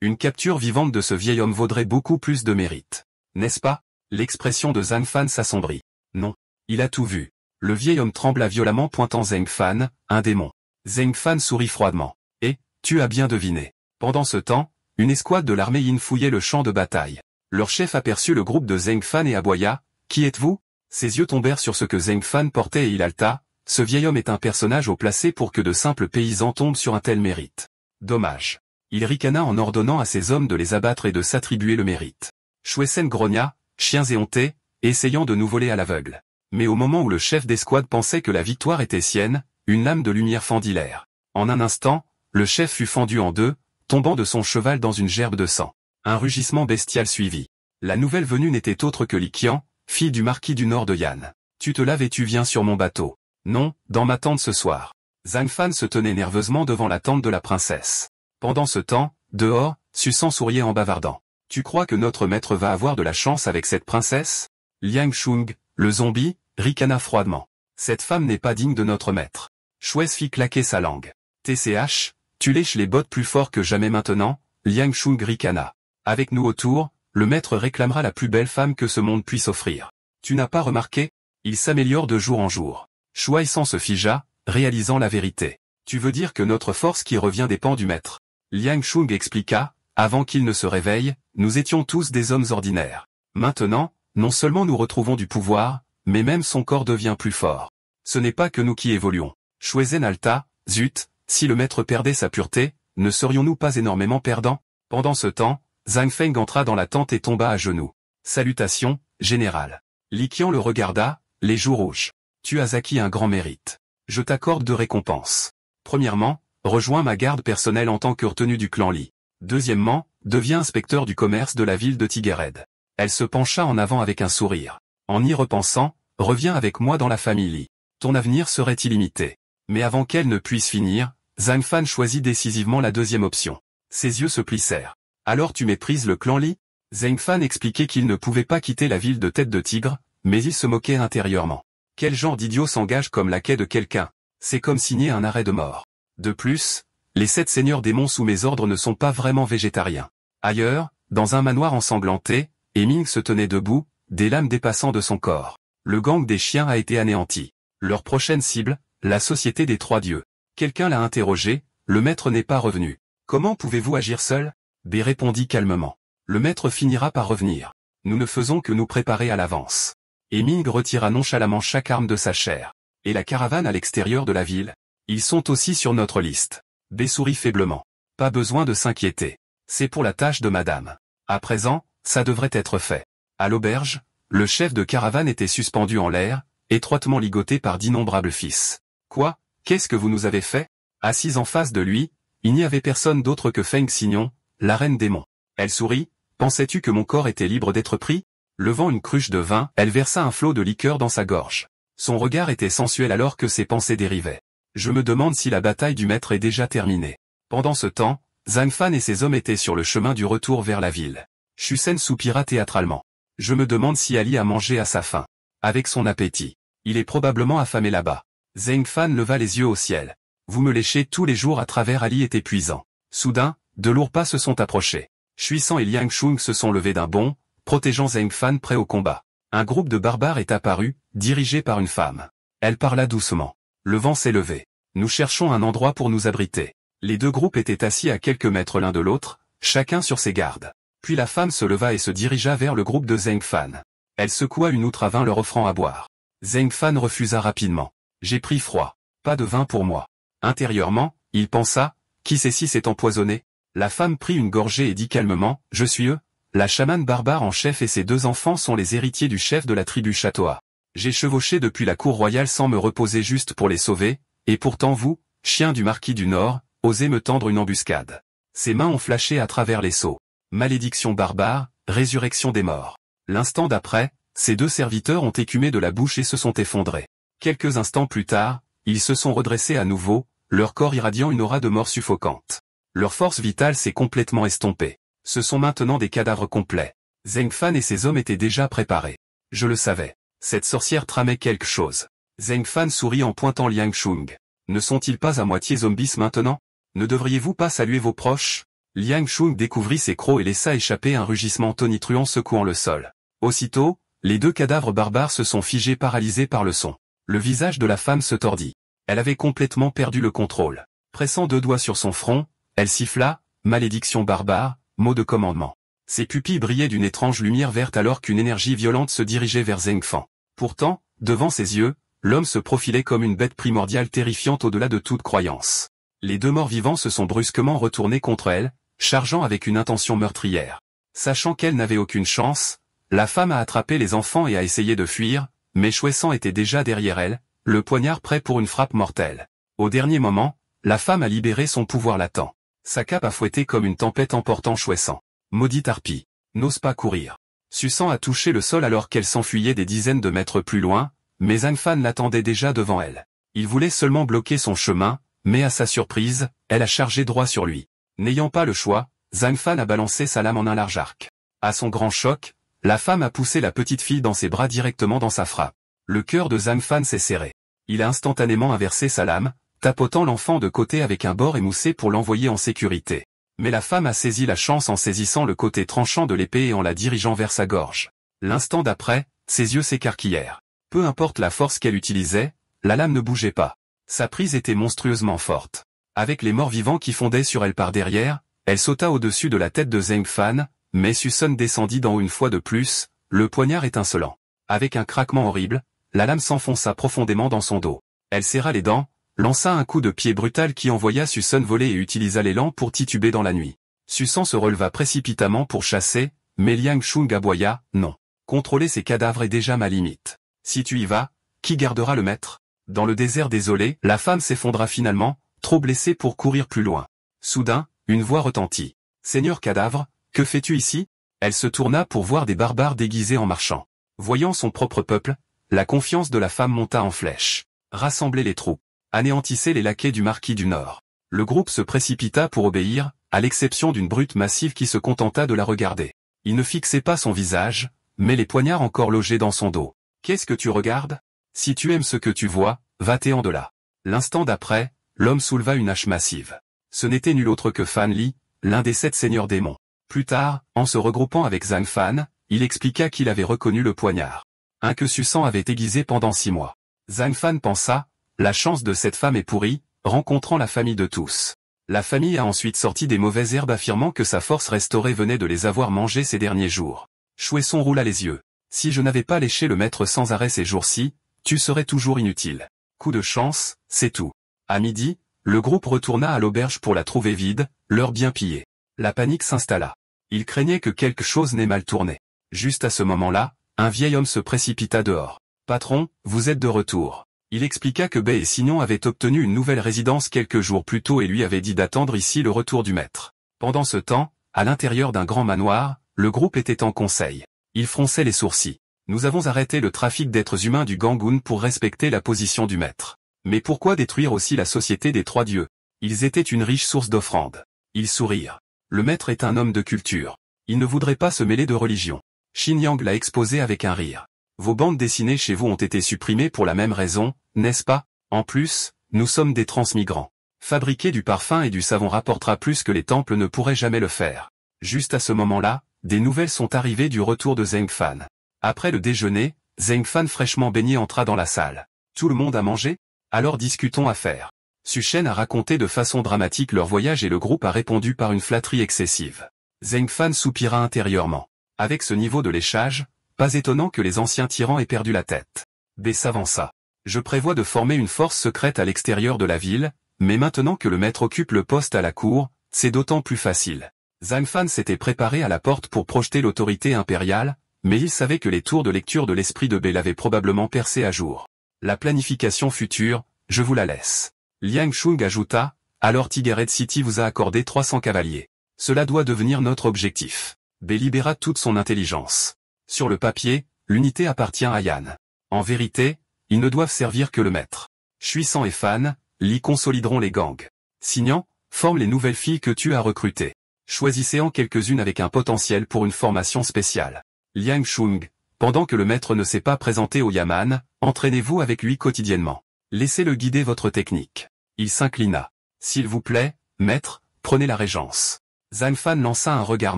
Une capture vivante de ce vieil homme vaudrait beaucoup plus de mérite. N'est-ce pas ?» L'expression de Zhang Fan s'assombrit. Non. Il a tout vu. Le vieil homme trembla violemment pointant Zhang Fan, un démon. Zhang Fan sourit froidement. « Et, tu as bien deviné. » Pendant ce temps, une escouade de l'armée Yin fouillait le champ de bataille. Leur chef aperçut le groupe de Zhang Fan et aboya, « Qui êtes-vous » Ses yeux tombèrent sur ce que Zhang Fan portait et il haleta, « Ce vieil homme est un personnage haut placé pour que de simples paysans tombent sur un tel mérite. Dommage. » Il ricana en ordonnant à ses hommes de les abattre et de s'attribuer le mérite. Shuisen grogna, chiens éhontés, essayant de nous voler à l'aveugle. Mais au moment où le chef d'escouade pensait que la victoire était sienne, une lame de lumière fendit l'air. En un instant, le chef fut fendu en deux, tombant de son cheval dans une gerbe de sang. Un rugissement bestial suivit. La nouvelle venue n'était autre que Li Qian, fille du marquis du nord de Yan. Tu te laves et tu viens sur mon bateau. Non, dans ma tente ce soir. Zhang Fan se tenait nerveusement devant la tente de la princesse. Pendant ce temps, dehors, Susan souriait en bavardant. Tu crois que notre maître va avoir de la chance avec cette princesse? Liang Shung, le zombie, ricana froidement. Cette femme n'est pas digne de notre maître. Shues fit claquer sa langue. TCH, tu lèches les bottes plus fort que jamais maintenant, Liang Shung ricana. Avec nous autour, le maître réclamera la plus belle femme que ce monde puisse offrir. Tu n'as pas remarqué? Il s'améliore de jour en jour. Shuai San se figea, réalisant la vérité. Tu veux dire que notre force qui revient dépend du maître? Liang Shung expliqua, avant qu'il ne se réveille, nous étions tous des hommes ordinaires. Maintenant, non seulement nous retrouvons du pouvoir, mais même son corps devient plus fort. Ce n'est pas que nous qui évoluons. Shuezen haleta, zut, si le maître perdait sa pureté, ne serions-nous pas énormément perdants? Pendant ce temps, Zhang Feng entra dans la tente et tomba à genoux. Salutations, général. Li Qian le regarda, les joues rouges. Tu as acquis un grand mérite. Je t'accorde deux récompenses. Premièrement, rejoins ma garde personnelle en tant que retenue du clan Li. Deuxièmement, deviens inspecteur du commerce de la ville de Tigered. Elle se pencha en avant avec un sourire. En y repensant, reviens avec moi dans la famille Li. Ton avenir serait illimité. Mais avant qu'elle ne puisse finir, Zhang Fan choisit décisivement la deuxième option. Ses yeux se plissèrent. Alors tu méprises le clan Li? Zheng Fan expliquait qu'il ne pouvait pas quitter la ville de Tête de Tigre, mais il se moquait intérieurement. Quel genre d'idiot s'engage comme laquais de quelqu'un? C'est comme signer un arrêt de mort. De plus, les 7 seigneurs démons sous mes ordres ne sont pas vraiment végétariens. Ailleurs, dans un manoir ensanglanté, Ming se tenait debout, des lames dépassant de son corps. Le gang des chiens a été anéanti. Leur prochaine cible, la société des 3 dieux. Quelqu'un l'a interrogé, le maître n'est pas revenu. Comment pouvez-vous agir seul? B répondit calmement. Le maître finira par revenir. Nous ne faisons que nous préparer à l'avance. Ming retira nonchalamment chaque arme de sa chair. Et la caravane à l'extérieur de la ville? Ils sont aussi sur notre liste. B sourit faiblement. Pas besoin de s'inquiéter. C'est pour la tâche de madame. À présent, ça devrait être fait. À l'auberge, le chef de caravane était suspendu en l'air, étroitement ligoté par d'innombrables fils. Quoi? Qu'est-ce que vous nous avez fait? Assise en face de lui, il n'y avait personne d'autre que Feng Xignon, la reine démon. Elle sourit. Pensais-tu que mon corps était libre d'être pris? Levant une cruche de vin, elle versa un flot de liqueur dans sa gorge. Son regard était sensuel alors que ses pensées dérivaient. Je me demande si la bataille du maître est déjà terminée. Pendant ce temps, Zhang Fan et ses hommes étaient sur le chemin du retour vers la ville. Shu Sen soupira théâtralement. Je me demande si Ali a mangé à sa faim. Avec son appétit. Il est probablement affamé là-bas. Zhang Fan leva les yeux au ciel. Vous me léchez tous les jours à travers Ali est épuisant. Soudain, de lourds pas se sont approchés. Shui San et Liang Shung se sont levés d'un bond, protégeant Zhang Fan prêt au combat. Un groupe de barbares est apparu, dirigé par une femme. Elle parla doucement. Le vent s'est levé. Nous cherchons un endroit pour nous abriter. Les 2 groupes étaient assis à quelques mètres l'un de l'autre, chacun sur ses gardes. Puis la femme se leva et se dirigea vers le groupe de Zhang Fan. Elle secoua une outre à vin leur offrant à boire. Zhang Fan refusa rapidement. J'ai pris froid. Pas de vin pour moi. Intérieurement, il pensa, qui sait si c'est empoisonné? La femme prit une gorgée et dit calmement, je suis eux. La chamane barbare en chef et ses 2 enfants sont les héritiers du chef de la tribu Chatoa. J'ai chevauché depuis la cour royale sans me reposer juste pour les sauver, et pourtant vous, chien du marquis du Nord, osez me tendre une embuscade. Ses mains ont flashé à travers les seaux. Malédiction barbare, résurrection des morts. L'instant d'après, ces 2 serviteurs ont écumé de la bouche et se sont effondrés. Quelques instants plus tard, ils se sont redressés à nouveau, leur corps irradiant une aura de mort suffocante. Leur force vitale s'est complètement estompée. Ce sont maintenant des cadavres complets. Zhang Fan et ses hommes étaient déjà préparés. Je le savais. Cette sorcière tramait quelque chose. Zhang Fan sourit en pointant Liang Shung. Ne sont-ils pas à moitié zombies maintenant? Ne devriez-vous pas saluer vos proches? Liang Shung découvrit ses crocs et laissa échapper un rugissement tonitruant secouant le sol. Aussitôt, les 2 cadavres barbares se sont figés paralysés par le son. Le visage de la femme se tordit. Elle avait complètement perdu le contrôle. Pressant 2 doigts sur son front, elle siffla, malédiction barbare, mot de commandement. Ses pupilles brillaient d'une étrange lumière verte alors qu'une énergie violente se dirigeait vers Zheng Fan. Pourtant, devant ses yeux, l'homme se profilait comme une bête primordiale terrifiante au-delà de toute croyance. Les 2 morts vivants se sont brusquement retournés contre elle, chargeant avec une intention meurtrière. Sachant qu'elle n'avait aucune chance, la femme a attrapé les enfants et a essayé de fuir, mais Shui San était déjà derrière elle, le poignard prêt pour une frappe mortelle. Au dernier moment, la femme a libéré son pouvoir latent. Sa cape a fouetté comme une tempête emportant Shui San. Maudite harpie. N'ose pas courir. Shui San a touché le sol alors qu'elle s'enfuyait des dizaines de mètres plus loin, mais Zhang Fan l'attendait déjà devant elle. Il voulait seulement bloquer son chemin, mais à sa surprise, elle a chargé droit sur lui. N'ayant pas le choix, Zhang Fan a balancé sa lame en un large arc. À son grand choc, la femme a poussé la petite fille dans ses bras directement dans sa frappe. Le cœur de Zhang Fan s'est serré. Il a instantanément inversé sa lame, tapotant l'enfant de côté avec un bord émoussé pour l'envoyer en sécurité. Mais la femme a saisi la chance en saisissant le côté tranchant de l'épée et en la dirigeant vers sa gorge. L'instant d'après, ses yeux s'écarquillèrent. Peu importe la force qu'elle utilisait, la lame ne bougeait pas. Sa prise était monstrueusement forte. Avec les morts vivants qui fondaient sur elle par derrière, elle sauta au-dessus de la tête de Zheng Fan, mais Shui San descendit d'en haut une fois de plus, le poignard étincelant. Avec un craquement horrible, la lame s'enfonça profondément dans son dos. Elle serra les dents, lança un coup de pied brutal qui envoya Shui San voler et utilisa l'élan pour tituber dans la nuit. Shui San se releva précipitamment pour chasser, mais Liang Shung aboya, non. Contrôler ces cadavres est déjà ma limite. Si tu y vas, qui gardera le maître? Dans le désert désolé, la femme s'effondra finalement, trop blessée pour courir plus loin. Soudain, une voix retentit. Seigneur cadavre, que fais-tu ici? Elle se tourna pour voir des barbares déguisés en marchands. Voyant son propre peuple, la confiance de la femme monta en flèche. Rassemblez les troupes. Anéantissez les laquais du marquis du Nord. Le groupe se précipita pour obéir, à l'exception d'une brute massive qui se contenta de la regarder. Il ne fixait pas son visage, mais les poignards encore logés dans son dos. Qu'est-ce que tu regardes? Si tu aimes ce que tu vois, va-t'en de là. L'instant d'après, l'homme souleva une hache massive. Ce n'était nul autre que Fan Li, l'un des 7 seigneurs démons. Plus tard, en se regroupant avec Zhang Fan, il expliqua qu'il avait reconnu le poignard. Un que Susan avait aiguisé pendant 6 mois. Zhang Fan pensa, la chance de cette femme est pourrie, rencontrant la famille de tous. La famille a ensuite sorti des mauvaises herbes affirmant que sa force restaurée venait de les avoir mangées ces derniers jours. Chouesson roula les yeux. Si je n'avais pas léché le maître sans arrêt ces jours-ci, tu serais toujours inutile. Coup de chance, c'est tout. À midi, le groupe retourna à l'auberge pour la trouver vide, l'heure bien pillée. La panique s'installa. Il craignait que quelque chose n'ait mal tourné. Juste à ce moment-là, un vieil homme se précipita dehors. « Patron, vous êtes de retour. » Il expliqua que Bay et Signon avaient obtenu une nouvelle résidence quelques jours plus tôt et lui avait dit d'attendre ici le retour du maître. Pendant ce temps, à l'intérieur d'un grand manoir, le groupe était en conseil. Il fronçait les sourcils. « Nous avons arrêté le trafic d'êtres humains du Gangun pour respecter la position du maître. Mais pourquoi détruire aussi la société des 3 dieux? Ils étaient une riche source d'offrandes. » Ils sourirent. Le maître est un homme de culture. Il ne voudrait pas se mêler de religion. Xin Yang l'a exposé avec un rire. Vos bandes dessinées chez vous ont été supprimées pour la même raison, n'est-ce pas? En plus, nous sommes des transmigrants. Fabriquer du parfum et du savon rapportera plus que les temples ne pourraient jamais le faire. Juste à ce moment-là, des nouvelles sont arrivées du retour de Zheng Fan. Après le déjeuner, Zheng Fan fraîchement baigné entra dans la salle. Tout le monde a mangé? Alors discutons affaires. Su Shen a raconté de façon dramatique leur voyage et le groupe a répondu par une flatterie excessive. Zheng Fan soupira intérieurement. Avec ce niveau de léchage, pas étonnant que les anciens tyrans aient perdu la tête. B s'avança. Je prévois de former une force secrète à l'extérieur de la ville, mais maintenant que le maître occupe le poste à la cour, c'est d'autant plus facile. Zhang Fan s'était préparé à la porte pour projeter l'autorité impériale, mais il savait que les tours de lecture de l'esprit de B l'avaient probablement percé à jour. La planification future, je vous la laisse. Liang Shung ajouta, alors Tigered City vous a accordé 300 cavaliers. Cela doit devenir notre objectif. B libéra toute son intelligence. Sur le papier, l'unité appartient à Yan. En vérité, ils ne doivent servir que le maître. Chuissan et Fan, Li consolideront les gangs. Signan, forme les nouvelles filles que tu as recrutées. Choisissez-en quelques-unes avec un potentiel pour une formation spéciale. Liang Shung, pendant que le maître ne s'est pas présenté au Yaman, entraînez-vous avec lui quotidiennement. Laissez-le guider votre technique. Il s'inclina. S'il vous plaît, maître, prenez la régence. Zhang Fan lança un regard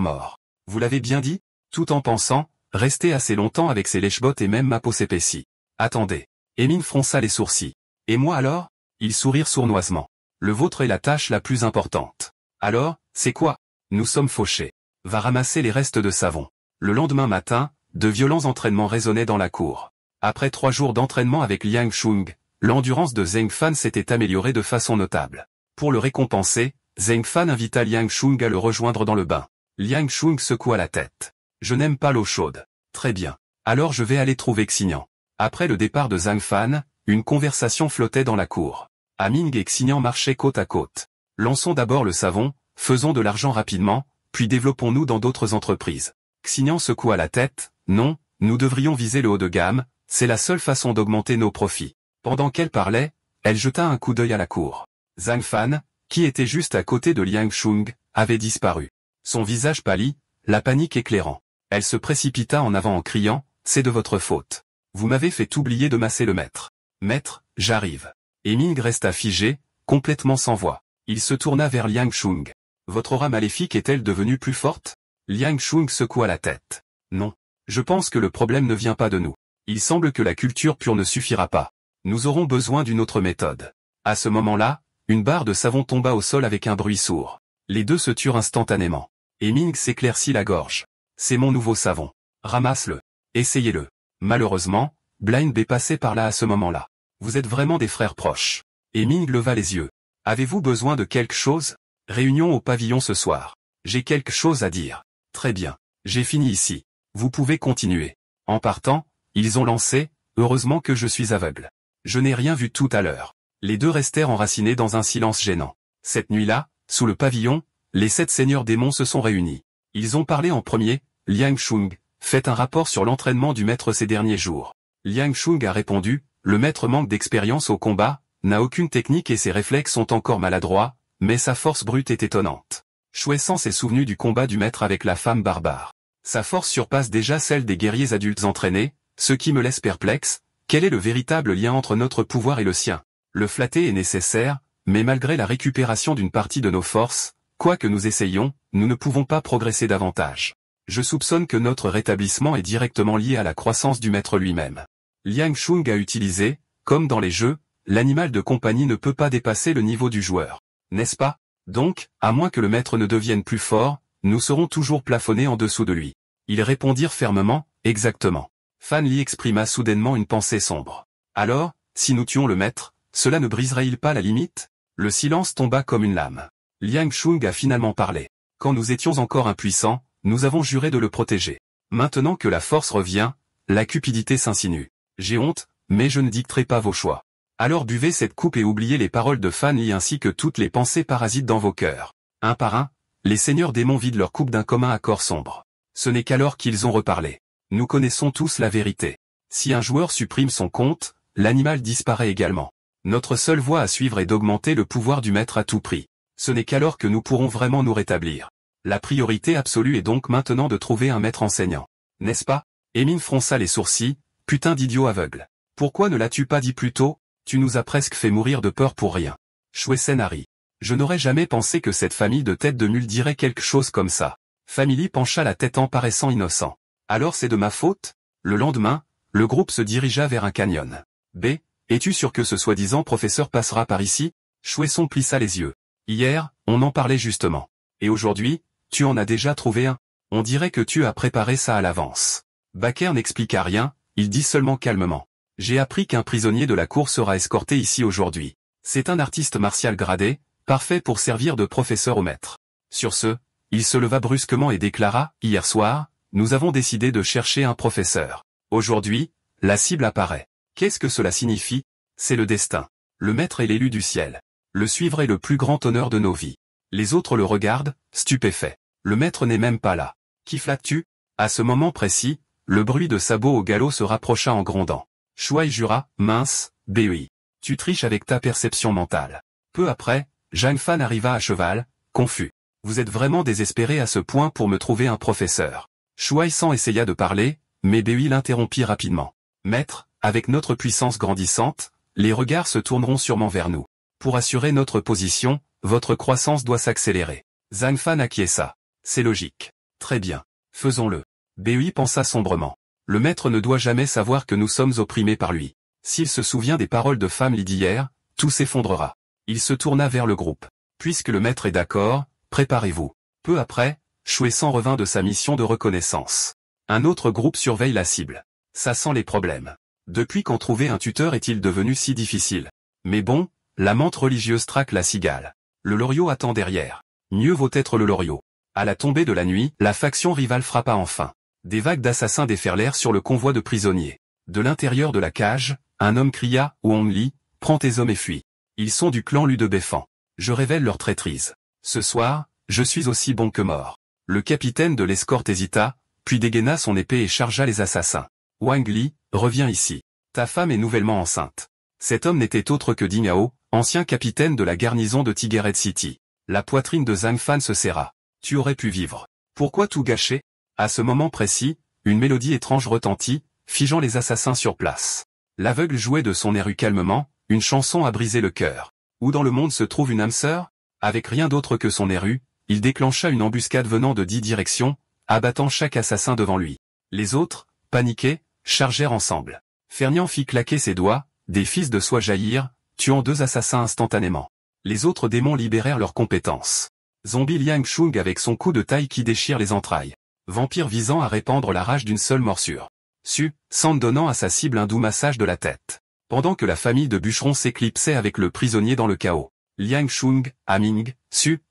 mort. Vous l'avez bien dit? Tout en pensant, rester assez longtemps avec ses lèche-bottes et même ma peau s'épaissit. Attendez. Emin fronça les sourcils. Et moi alors? Ils sourirent sournoisement. Le vôtre est la tâche la plus importante. Alors, c'est quoi? Nous sommes fauchés. Va ramasser les restes de savon. Le lendemain matin, de violents entraînements résonnaient dans la cour. Après 3 jours d'entraînement avec Liang Shung, l'endurance de Zheng Fan s'était améliorée de façon notable. Pour le récompenser, Zheng Fan invita Liang Shung à le rejoindre dans le bain. Liang Shung secoua la tête. Je n'aime pas l'eau chaude. Très bien. Alors je vais aller trouver Xignan. Après le départ de Zhang Fan, une conversation flottait dans la cour. Aming et Xignan marchaient côte à côte. Lançons d'abord le savon, faisons de l'argent rapidement, puis développons-nous dans d'autres entreprises. Xignan secoua la tête. Non, nous devrions viser le haut de gamme, c'est la seule façon d'augmenter nos profits. Pendant qu'elle parlait, elle jeta un coup d'œil à la cour. Zhang Fan, qui était juste à côté de Liang Shung, avait disparu. Son visage pâlit, la panique éclairant. Elle se précipita en avant en criant, « C'est de votre faute. Vous m'avez fait oublier de masser le maître. Maître, j'arrive. » Et Ming resta figé, complètement sans voix. Il se tourna vers Liang Shung. « Votre aura maléfique est-elle devenue plus forte ?» Liang Shung secoua la tête. « Non. Je pense que le problème ne vient pas de nous. Il semble que la culture pure ne suffira pas. Nous aurons besoin d'une autre méthode. » À ce moment-là, une barre de savon tomba au sol avec un bruit sourd. Les deux se turent instantanément. Et Ming s'éclaircit la gorge. « C'est mon nouveau savon. Ramasse-le. Essayez-le. » Malheureusement, Blind Bay passait par là à ce moment-là. « Vous êtes vraiment des frères proches. » Et Ming leva les yeux. « Avez-vous besoin de quelque chose? Réunion au pavillon ce soir. J'ai quelque chose à dire. » Très bien. J'ai fini ici. Vous pouvez continuer. En partant, ils ont lancé, heureusement que je suis aveugle. Je n'ai rien vu tout à l'heure. Les deux restèrent enracinés dans un silence gênant. Cette nuit-là, sous le pavillon, les 7 seigneurs démons se sont réunis. Ils ont parlé en premier. Liang Shung, faites un rapport sur l'entraînement du maître ces derniers jours. Liang Shung a répondu, le maître manque d'expérience au combat, n'a aucune technique et ses réflexes sont encore maladroits, mais sa force brute est étonnante. Shuesan s'est souvenu du combat du maître avec la femme barbare. Sa force surpasse déjà celle des guerriers adultes entraînés, ce qui me laisse perplexe. Quel est le véritable lien entre notre pouvoir et le sien? Le flatter est nécessaire, mais malgré la récupération d'une partie de nos forces, quoi que nous essayions, nous ne pouvons pas progresser davantage. Je soupçonne que notre rétablissement est directement lié à la croissance du maître lui-même. Liang Shung a utilisé, comme dans les jeux, l'animal de compagnie ne peut pas dépasser le niveau du joueur. N'est-ce pas? Donc, à moins que le maître ne devienne plus fort, nous serons toujours plafonnés en dessous de lui. Ils répondirent fermement, exactement. Fan Li exprima soudainement une pensée sombre. Alors, si nous tuons le maître, cela ne briserait-il pas la limite? Le silence tomba comme une lame. Liang Shung a finalement parlé. Quand nous étions encore impuissants, nous avons juré de le protéger. Maintenant que la force revient, la cupidité s'insinue. J'ai honte, mais je ne dicterai pas vos choix. Alors buvez cette coupe et oubliez les paroles de Fan Li ainsi que toutes les pensées parasites dans vos cœurs. Un par un, les seigneurs démons vident leur coupe d'un commun accord sombre. Ce n'est qu'alors qu'ils ont reparlé. Nous connaissons tous la vérité. Si un joueur supprime son compte, l'animal disparaît également. Notre seule voie à suivre est d'augmenter le pouvoir du maître à tout prix. Ce n'est qu'alors que nous pourrons vraiment nous rétablir. La priorité absolue est donc maintenant de trouver un maître enseignant. N'est-ce pas? Emin fronça les sourcils, putain d'idiot aveugle. Pourquoi ne l'as-tu pas dit plus tôt? Tu nous as presque fait mourir de peur pour rien. Shuesen a ri. Je n'aurais jamais pensé que cette famille de têtes de mule dirait quelque chose comme ça. Family pencha la tête en paraissant innocent. Alors c'est de ma faute? Le lendemain, le groupe se dirigea vers un canyon. B. Es-tu sûr que ce soi-disant professeur passera par ici? Shueson plissa les yeux. Hier, on en parlait justement. Et aujourd'hui, tu en as déjà trouvé un? On dirait que tu as préparé ça à l'avance. Baker n'expliqua rien, il dit seulement calmement. J'ai appris qu'un prisonnier de la cour sera escorté ici aujourd'hui. C'est un artiste martial gradé, parfait pour servir de professeur au maître. Sur ce, il se leva brusquement et déclara, hier soir, nous avons décidé de chercher un professeur. Aujourd'hui, la cible apparaît. Qu'est-ce que cela signifie? C'est le destin. Le maître est l'élu du ciel. Le suivre est le plus grand honneur de nos vies. Les autres le regardent, stupéfaits. Le maître n'est même pas là. Qui flattes-tu? À ce moment précis, le bruit de sabots au galop se rapprocha en grondant. Shuai jura, mince, BEI. Tu triches avec ta perception mentale. Peu après, Zhang Fan arriva à cheval, confus. Vous êtes vraiment désespéré à ce point pour me trouver un professeur. Shuai San essaya de parler, mais BEI l'interrompit rapidement. Maître, avec notre puissance grandissante, les regards se tourneront sûrement vers nous. Pour assurer notre position, votre croissance doit s'accélérer. Zhang Fan acquiesça. C'est logique. Très bien. Faisons-le. BEI pensa sombrement. Le maître ne doit jamais savoir que nous sommes opprimés par lui. S'il se souvient des paroles de Fan Li d'hier, tout s'effondrera. Il se tourna vers le groupe. Puisque le maître est d'accord, préparez-vous. Peu après, Shuesan revint de sa mission de reconnaissance. Un autre groupe surveille la cible. Ça sent les problèmes. Depuis quand trouver un tuteur est-il devenu si difficile? Mais bon, la menthe religieuse traque la cigale. Le Loriot attend derrière. Mieux vaut être le Loriot. À la tombée de la nuit, la faction rivale frappa enfin. Des vagues d'assassins déferlèrent sur le convoi de prisonniers. De l'intérieur de la cage, un homme cria, Wang Li, prends tes hommes et fuis. Ils sont du clan Lu de Befan. Je révèle leur traîtrise. Ce soir, je suis aussi bon que mort. Le capitaine de l'escorte hésita, puis dégaina son épée et chargea les assassins. Wang Li, reviens ici. Ta femme est nouvellement enceinte. Cet homme n'était autre que Ding Hao, ancien capitaine de la garnison de Tigerhead City. La poitrine de Zhang Fan se serra. Tu aurais pu vivre. Pourquoi tout gâcher? À ce moment précis, une mélodie étrange retentit, figeant les assassins sur place. L'aveugle jouait de son air calmement, une chanson a brisé le cœur. Où dans le monde se trouve une âme sœur? Avec rien d'autre que son air, il déclencha une embuscade venant de 10 directions, abattant chaque assassin devant lui. Les autres, paniqués, chargèrent ensemble. Fernian fit claquer ses doigts, des fils de soie jaillirent, tuant 2 assassins instantanément. Les autres démons libérèrent leurs compétences. Zombie Liang Shung avec son coup de taille qui déchire les entrailles. Vampire visant à répandre la rage d'une seule morsure. San donnant à sa cible un doux massage de la tête. Pendant que la famille de bûcherons s'éclipsait avec le prisonnier dans le chaos. Liang Shung, Aming,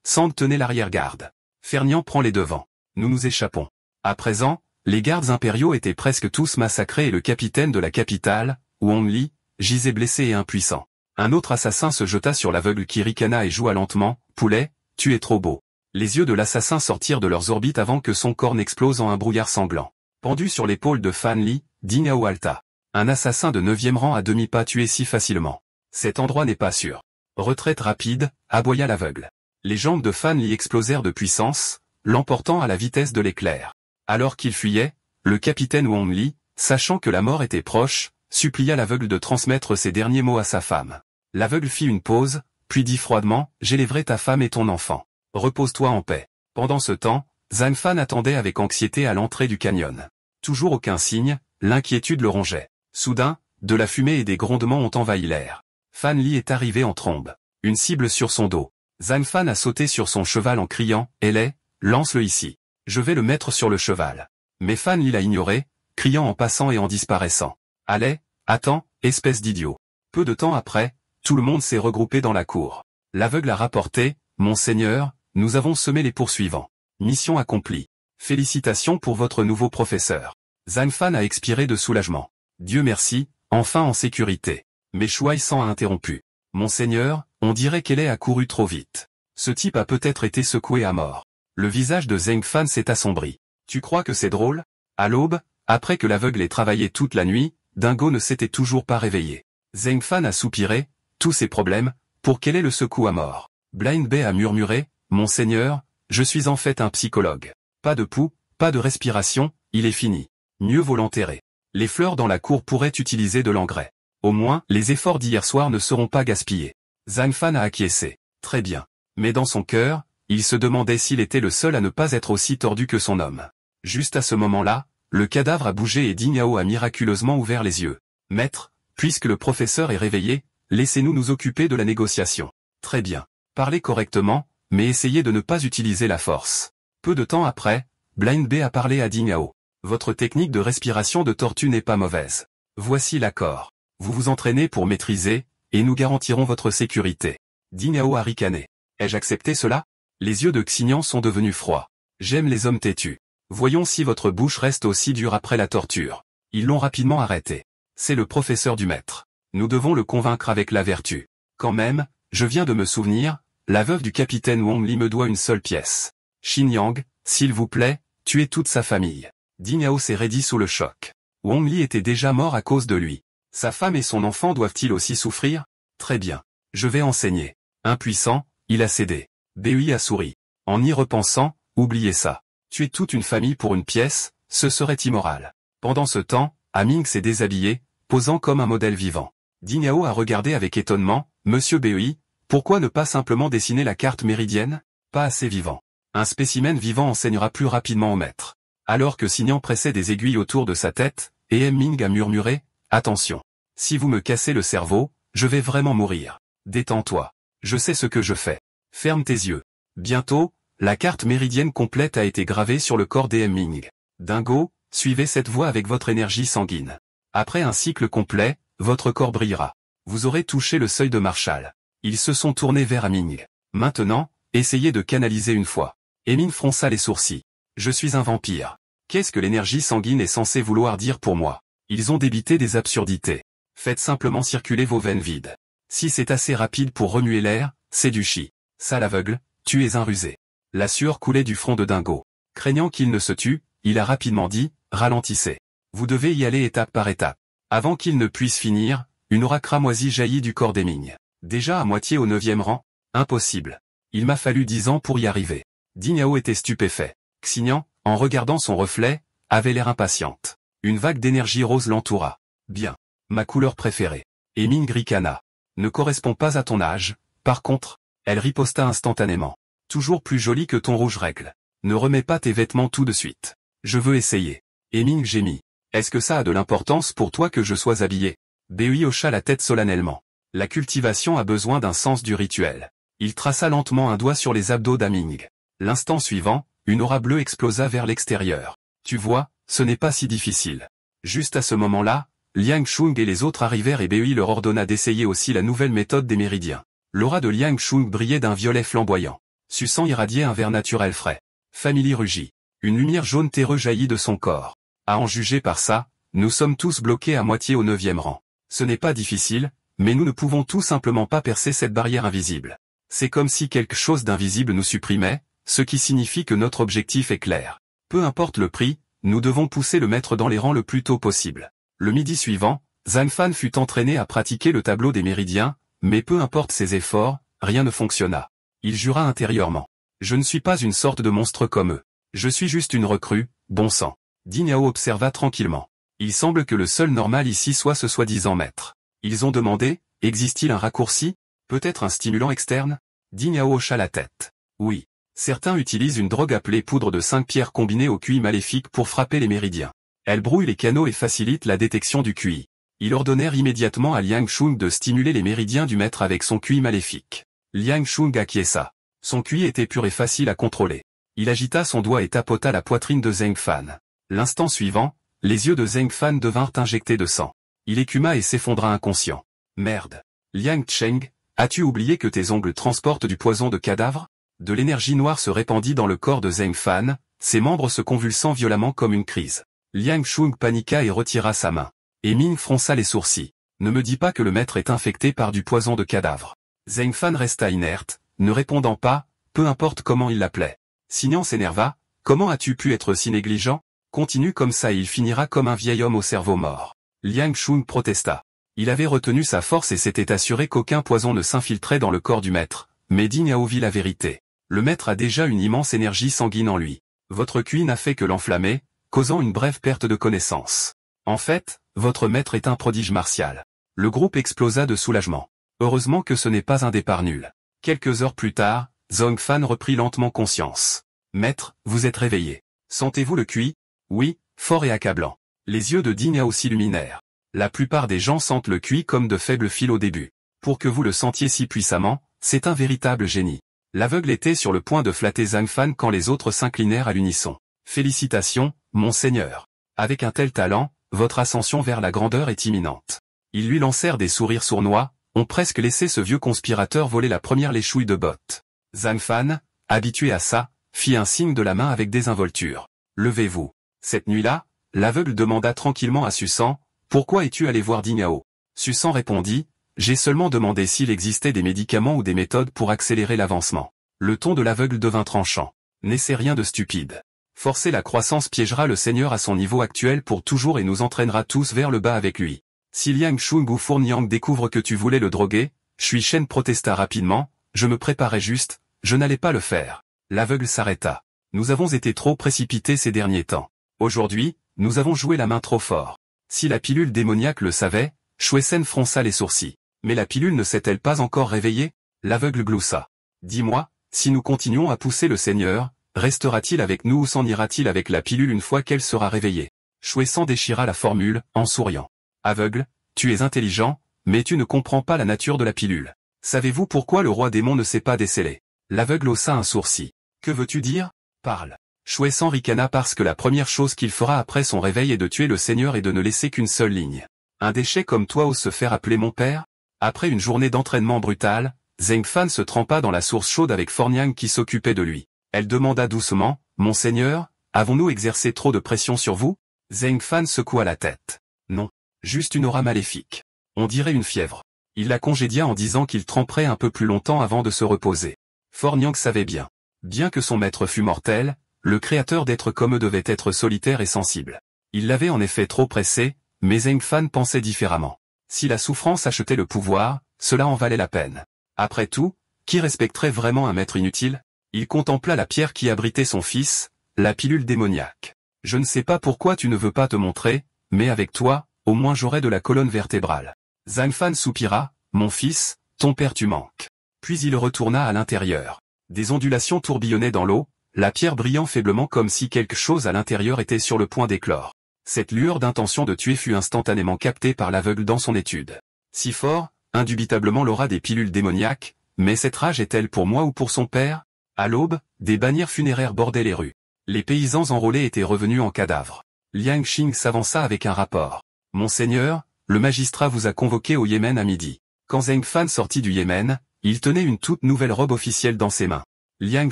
San tenait l'arrière-garde. Fernian prend les devants. Nous nous échappons. À présent, les gardes impériaux étaient presque tous massacrés et le capitaine de la capitale, Wang Li, gisait blessé et impuissant. Un autre assassin se jeta sur l'aveugle qui ricana et joua lentement, poulet, tu es trop beau. Les yeux de l'assassin sortirent de leurs orbites avant que son corps n'explose en un brouillard sanglant. Pendu sur l'épaule de Fan Li, Ding Hao halta. Un assassin de 9e rang à demi-pas tué si facilement. Cet endroit n'est pas sûr. Retraite rapide, aboya l'aveugle. Les jambes de Fan Li explosèrent de puissance, l'emportant à la vitesse de l'éclair. Alors qu'il fuyait, le capitaine Wang Li, sachant que la mort était proche, supplia l'aveugle de transmettre ces derniers mots à sa femme. L'aveugle fit une pause, puis dit froidement, « J'élèverai ta femme et ton enfant. Repose-toi en paix. » Pendant ce temps, Zhang Fan attendait avec anxiété à l'entrée du canyon. Toujours aucun signe, l'inquiétude le rongeait. Soudain, de la fumée et des grondements ont envahi l'air. Fan Li est arrivé en trombe. Une cible sur son dos. Zhang Fan a sauté sur son cheval en criant, « Elle est, lance-le ici. Je vais le mettre sur le cheval. » Mais Fan Li l'a ignoré, criant en passant et en disparaissant. « Allez, attends, espèce d'idiot. » Peu de temps après, tout le monde s'est regroupé dans la cour. L'aveugle a rapporté, « Monseigneur, nous avons semé les poursuivants. Mission accomplie. Félicitations pour votre nouveau professeur. » Zhang Fan a expiré de soulagement. « Dieu merci, enfin en sécurité. » Mais Shuai San a interrompu. « Monseigneur, on dirait qu'elle est accourue trop vite. Ce type a peut-être été secoué à mort. » Le visage de Zhang Fan s'est assombri. « Tu crois que c'est drôle? » À l'aube, après que l'aveugle ait travaillé toute la nuit, Dingo ne s'était toujours pas réveillé. Zhang Fan a soupiré, « Tous ces problèmes, pour quel est le secou à mort? » Blind Bay a murmuré, « Monseigneur, je suis en fait un psychologue. Pas de pouls, pas de respiration, il est fini. Mieux vaut l'enterrer. Les fleurs dans la cour pourraient utiliser de l'engrais. Au moins, les efforts d'hier soir ne seront pas gaspillés. » Zhang Fan a acquiescé. Très bien. Mais dans son cœur, il se demandait s'il était le seul à ne pas être aussi tordu que son homme. Juste à ce moment-là, le cadavre a bougé et Ding Yao a miraculeusement ouvert les yeux. « Maître, puisque le professeur est réveillé, laissez-nous nous occuper de la négociation. » Très bien. Parlez correctement, mais essayez de ne pas utiliser la force. Peu de temps après, Blind Bay a parlé à Ding Yao. « Votre technique de respiration de tortue n'est pas mauvaise. Voici l'accord. Vous vous entraînez pour maîtriser, et nous garantirons votre sécurité. » Ding Yao a ricané. « Ai-je accepté cela? Les yeux de Xignan sont devenus froids. J'aime les hommes têtus. Voyons si votre bouche reste aussi dure après la torture. » Ils l'ont rapidement arrêté. C'est le professeur du maître. Nous devons le convaincre avec la vertu. Quand même, je viens de me souvenir, la veuve du capitaine Wang Li me doit une seule pièce. Xin Yang, s'il vous plaît, tuez toute sa famille. Ding Yao s'est raidi sous le choc. Wang Li était déjà mort à cause de lui. Sa femme et son enfant doivent-ils aussi souffrir? Très bien. Je vais enseigner. Impuissant, il a cédé. Bei a souri. En y repensant, oubliez ça. Tuer toute une famille pour une pièce, ce serait immoral. Pendant ce temps, Aming s'est déshabillé, posant comme un modèle vivant. Ding Yao a regardé avec étonnement, « Monsieur Bei, pourquoi ne pas simplement dessiner la carte méridienne? Pas assez vivant. Un spécimen vivant enseignera plus rapidement au maître. » Alors que Xignan pressait des aiguilles autour de sa tête, et Ming a murmuré, « Attention. Si vous me cassez le cerveau, je vais vraiment mourir. Détends-toi. Je sais ce que je fais. Ferme tes yeux. » Bientôt, la carte méridienne complète a été gravée sur le corps Ming. Dingo, suivez cette voie avec votre énergie sanguine. Après un cycle complet, votre corps brillera. Vous aurez touché le seuil de Marshall. Ils se sont tournés vers Aming. Maintenant, essayez de canaliser une fois. Ming fronça les sourcils. Je suis un vampire. Qu'est-ce que l'énergie sanguine est censée vouloir dire pour moi? Ils ont débité des absurdités. Faites simplement circuler vos veines vides. Si c'est assez rapide pour remuer l'air, c'est du chi. Ça l'aveugle, tu es un rusé. La sueur coulait du front de Dingo. Craignant qu'il ne se tue, il a rapidement dit, ralentissez. Vous devez y aller étape par étape. Avant qu'il ne puisse finir, une aura cramoisie jaillit du corps Ming. Déjà à moitié au 9e rang? Impossible. Il m'a fallu 10 ans pour y arriver. Ding Yao était stupéfait. Xignan, en regardant son reflet, avait l'air impatiente. Une vague d'énergie rose l'entoura. Bien. Ma couleur préférée. Ming ricana. Ne correspond pas à ton âge, par contre, elle riposta instantanément. Toujours plus jolie que ton rouge règle. Ne remets pas tes vêtements tout de suite. Je veux essayer. Ming gémit. Est-ce que ça a de l'importance pour toi que je sois habillé? Bei hocha la tête solennellement. La cultivation a besoin d'un sens du rituel. Il traça lentement un doigt sur les abdos d'Aming. L'instant suivant, une aura bleue explosa vers l'extérieur. Tu vois, ce n'est pas si difficile. Juste à ce moment-là, Liang Shung et les autres arrivèrent et Bei leur ordonna d'essayer aussi la nouvelle méthode des méridiens. L'aura de Liang Shung brillait d'un violet flamboyant. Suçant irradiait un vert naturel frais. Family rugit. Une lumière jaune terreux jaillit de son corps. À en juger par ça, nous sommes tous bloqués à moitié au 9e rang. Ce n'est pas difficile, mais nous ne pouvons tout simplement pas percer cette barrière invisible. C'est comme si quelque chose d'invisible nous supprimait, ce qui signifie que notre objectif est clair. Peu importe le prix, nous devons pousser le maître dans les rangs le plus tôt possible. Le midi suivant, Zhang Fan fut entraîné à pratiquer le tableau des méridiens, mais peu importe ses efforts, rien ne fonctionna. Il jura intérieurement. Je ne suis pas une sorte de monstre comme eux. Je suis juste une recrue, bon sang. Ding Yao observa tranquillement. Il semble que le seul normal ici soit ce soi-disant maître. Ils ont demandé, existe-t-il un raccourci? Peut-être un stimulant externe? Ding Yao hocha la tête. Oui. Certains utilisent une drogue appelée poudre de 5 pierres combinée au QI maléfique pour frapper les méridiens. Elle brouille les canaux et facilite la détection du QI. Ils ordonnèrent immédiatement à Liang Shung de stimuler les méridiens du maître avec son QI maléfique. Liang Shung acquiesça. Son QI était pur et facile à contrôler. Il agita son doigt et tapota la poitrine de Zheng Fan. L'instant suivant, les yeux de Zheng Fan devinrent injectés de sang. Il écuma et s'effondra inconscient. Merde. Liang Cheng, as-tu oublié que tes ongles transportent du poison de cadavre? De l'énergie noire se répandit dans le corps de Zheng Fan, ses membres se convulsant violemment comme une crise. Liang Shung paniqua et retira sa main. Et Ming fronça les sourcils. Ne me dis pas que le maître est infecté par du poison de cadavre. Zheng Fan resta inerte, ne répondant pas, peu importe comment il l'appelait. Signan s'énerva. Comment as-tu pu être si négligent? Continue comme ça et il finira comme un vieil homme au cerveau mort. Liang Shung protesta. Il avait retenu sa force et s'était assuré qu'aucun poison ne s'infiltrait dans le corps du maître. Mais Ding Yao vit la vérité. Le maître a déjà une immense énergie sanguine en lui. Votre QI n'a fait que l'enflammer, causant une brève perte de connaissance. En fait, votre maître est un prodige martial. Le groupe explosa de soulagement. Heureusement que ce n'est pas un départ nul. Quelques heures plus tard, Zheng Fan reprit lentement conscience. Maître, vous êtes réveillé. Sentez-vous le QI? Oui, fort et accablant. Les yeux de Ding Yao s'illuminèrent. La plupart des gens sentent le QI comme de faibles fils au début. Pour que vous le sentiez si puissamment, c'est un véritable génie. L'aveugle était sur le point de flatter Zheng Fan quand les autres s'inclinèrent à l'unisson. Félicitations, monseigneur. Avec un tel talent, votre ascension vers la grandeur est imminente. Ils lui lancèrent des sourires sournois, ont presque laissé ce vieux conspirateur voler la première léchouille de botte. Zheng Fan, habitué à ça, fit un signe de la main avec désinvolture. Levez-vous. Cette nuit-là, l'aveugle demanda tranquillement à Susan, pourquoi es-tu allé voir Ding Yao? Susan répondit, j'ai seulement demandé s'il existait des médicaments ou des méthodes pour accélérer l'avancement. Le ton de l'aveugle devint tranchant. N'essaie rien de stupide. Forcer la croissance piégera le Seigneur à son niveau actuel pour toujours et nous entraînera tous vers le bas avec lui. Si Liang Shung ou Fourniang découvre que tu voulais le droguer, Shui Shen protesta rapidement, je me préparais juste, je n'allais pas le faire. L'aveugle s'arrêta. Nous avons été trop précipités ces derniers temps. Aujourd'hui, nous avons joué la main trop fort. Si la pilule démoniaque le savait, Shui Shen fronça les sourcils. Mais la pilule ne s'est-elle pas encore réveillée? L'aveugle gloussa. Dis-moi, si nous continuons à pousser le Seigneur, restera-t-il avec nous ou s'en ira-t-il avec la pilule une fois qu'elle sera réveillée? Shui Shen déchira la formule, en souriant. Aveugle, tu es intelligent, mais tu ne comprends pas la nature de la pilule. Savez-vous pourquoi le roi démon ne s'est pas décellé? L'aveugle haussa un sourcil. Que veux-tu dire? Parle. Shui Shen ricana parce que la première chose qu'il fera après son réveil est de tuer le Seigneur et de ne laisser qu'une seule ligne. Un déchet comme toi ose se faire appeler mon père? Après une journée d'entraînement brutal, Zheng Fan se trempa dans la source chaude avec Forniang qui s'occupait de lui. Elle demanda doucement, Monseigneur, avons-nous exercé trop de pression sur vous? Zheng Fan secoua la tête. Non. Juste une aura maléfique. On dirait une fièvre. Il la congédia en disant qu'il tremperait un peu plus longtemps avant de se reposer. Forniang savait bien. Bien que son maître fût mortel, le créateur d'êtres comme eux devait être solitaire et sensible. Il l'avait en effet trop pressé, mais Zheng Fan pensait différemment. Si la souffrance achetait le pouvoir, cela en valait la peine. Après tout, qui respecterait vraiment un maître inutile? Il contempla la pierre qui abritait son fils, la pilule démoniaque. Je ne sais pas pourquoi tu ne veux pas te montrer, mais avec toi, au moins j'aurai de la colonne vertébrale. Zheng Fan soupira, mon fils, ton père tu manques. Puis il retourna à l'intérieur. Des ondulations tourbillonnaient dans l'eau, la pierre brillant faiblement comme si quelque chose à l'intérieur était sur le point d'éclore. Cette lueur d'intention de tuer fut instantanément captée par l'aveugle dans son étude. Si fort, indubitablement l'aura des pilules démoniaques, mais cette rage est-elle pour moi ou pour son père? À l'aube, des bannières funéraires bordaient les rues. Les paysans enrôlés étaient revenus en cadavres. Liang Xing s'avança avec un rapport. Monseigneur, le magistrat vous a convoqué au Yémen à midi. Quand Zheng Fan sortit du Yémen, il tenait une toute nouvelle robe officielle dans ses mains. Liang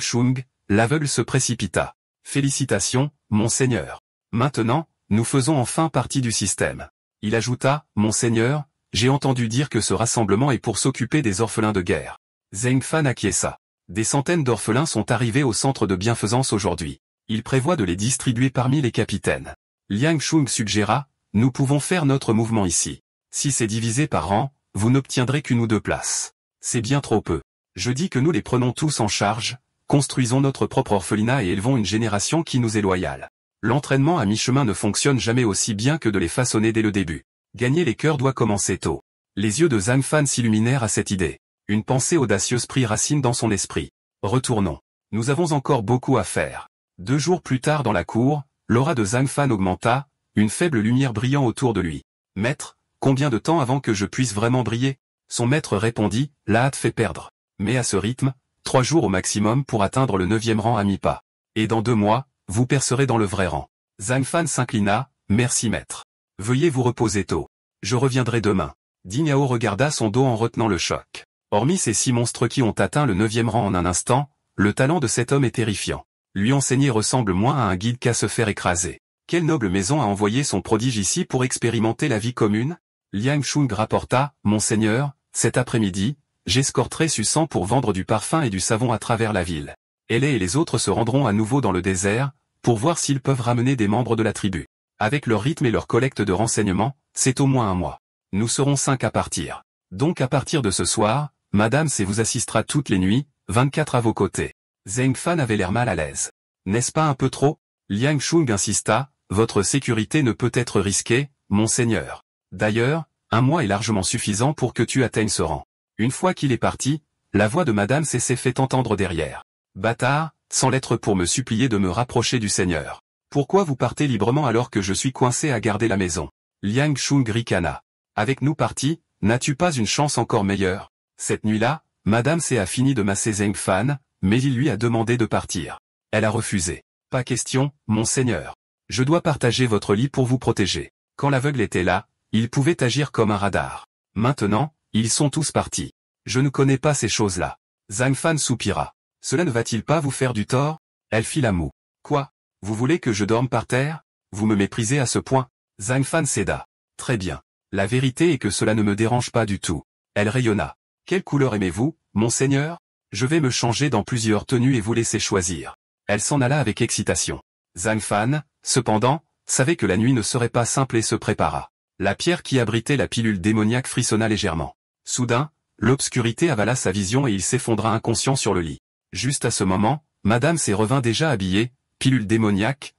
Shung, l'aveugle se précipita. Félicitations, monseigneur. Maintenant, nous faisons enfin partie du système. Il ajouta, Monseigneur, j'ai entendu dire que ce rassemblement est pour s'occuper des orphelins de guerre. Zheng Fan acquiesça. Des centaines d'orphelins sont arrivés au centre de bienfaisance aujourd'hui. Il prévoit de les distribuer parmi les capitaines. Liang Shung suggéra, nous pouvons faire notre mouvement ici. Si c'est divisé par rang, vous n'obtiendrez qu'une ou deux places. C'est bien trop peu. Je dis que nous les prenons tous en charge, construisons notre propre orphelinat et élevons une génération qui nous est loyale. L'entraînement à mi-chemin ne fonctionne jamais aussi bien que de les façonner dès le début. Gagner les cœurs doit commencer tôt. Les yeux de Zhang Fan s'illuminèrent à cette idée. Une pensée audacieuse prit racine dans son esprit. Retournons. Nous avons encore beaucoup à faire. 2 jours plus tard dans la cour, l'aura de Zhang Fan augmenta, une faible lumière brillant autour de lui. « Maître, combien de temps avant que je puisse vraiment briller ?» Son maître répondit, « La hâte fait perdre. Mais à ce rythme, 3 jours au maximum pour atteindre le 9e rang à mi-pas. Et dans 2 mois, vous percerez dans le vrai rang. » Zhang Fan s'inclina, « Merci maître. Veuillez vous reposer tôt. Je reviendrai demain. » Ding Yao regarda son dos en retenant le choc. Hormis ces 6 monstres qui ont atteint le 9e rang en un instant, le talent de cet homme est terrifiant. Lui enseigner ressemble moins à un guide qu'à se faire écraser. Quelle noble maison a envoyé son prodige ici pour expérimenter la vie commune? Liang Shung rapporta, « Monseigneur, cet après-midi, j'escorterai Susan pour vendre du parfum et du savon à travers la ville. Elle et les autres se rendront à nouveau dans le désert, pour voir s'ils peuvent ramener des membres de la tribu. Avec leur rythme et leur collecte de renseignements, c'est au moins 1 mois. Nous serons 5 à partir. Donc à partir de ce soir, Madame C vous assistera toutes les nuits, 24 à vos côtés. » Zhang Fan avait l'air mal à l'aise. « N'est-ce pas un peu trop ?» Liang Shung insista, « Votre sécurité ne peut être risquée, monseigneur. D'ailleurs, 1 mois est largement suffisant pour que tu atteignes ce rang. » Une fois qu'il est parti, la voix de Madame C s'est fait entendre derrière. « Bâtard, sans lettre pour me supplier de me rapprocher du Seigneur. Pourquoi vous partez librement alors que je suis coincé à garder la maison ?» Liang Shung ricana. « Avec nous partis, n'as-tu pas une chance encore meilleure ?» Cette nuit-là, Madame C a fini de masser Zhang Fan, mais il lui a demandé de partir. Elle a refusé. « Pas question, monseigneur. Je dois partager votre lit pour vous protéger. » Quand l'aveugle était là, il pouvait agir comme un radar. Maintenant, ils sont tous partis. Je ne connais pas ces choses-là. Zhang Fan soupira. « Cela ne va-t-il pas vous faire du tort ?» Elle fit la moue. « Quoi? Vous voulez que je dorme par terre? Vous me méprisez à ce point ?» Zhang Fan céda. « Très bien. La vérité est que cela ne me dérange pas du tout. » Elle rayonna. « Quelle couleur aimez-vous, monseigneur? Je vais me changer dans plusieurs tenues et vous laisser choisir. » Elle s'en alla avec excitation. Zhang Fan, cependant, savait que la nuit ne serait pas simple et se prépara. La pierre qui abritait la pilule démoniaque frissonna légèrement. Soudain, l'obscurité avala sa vision et il s'effondra inconscient sur le lit. Juste à ce moment, Madame C revint déjà habillée. « Pilule démoniaque,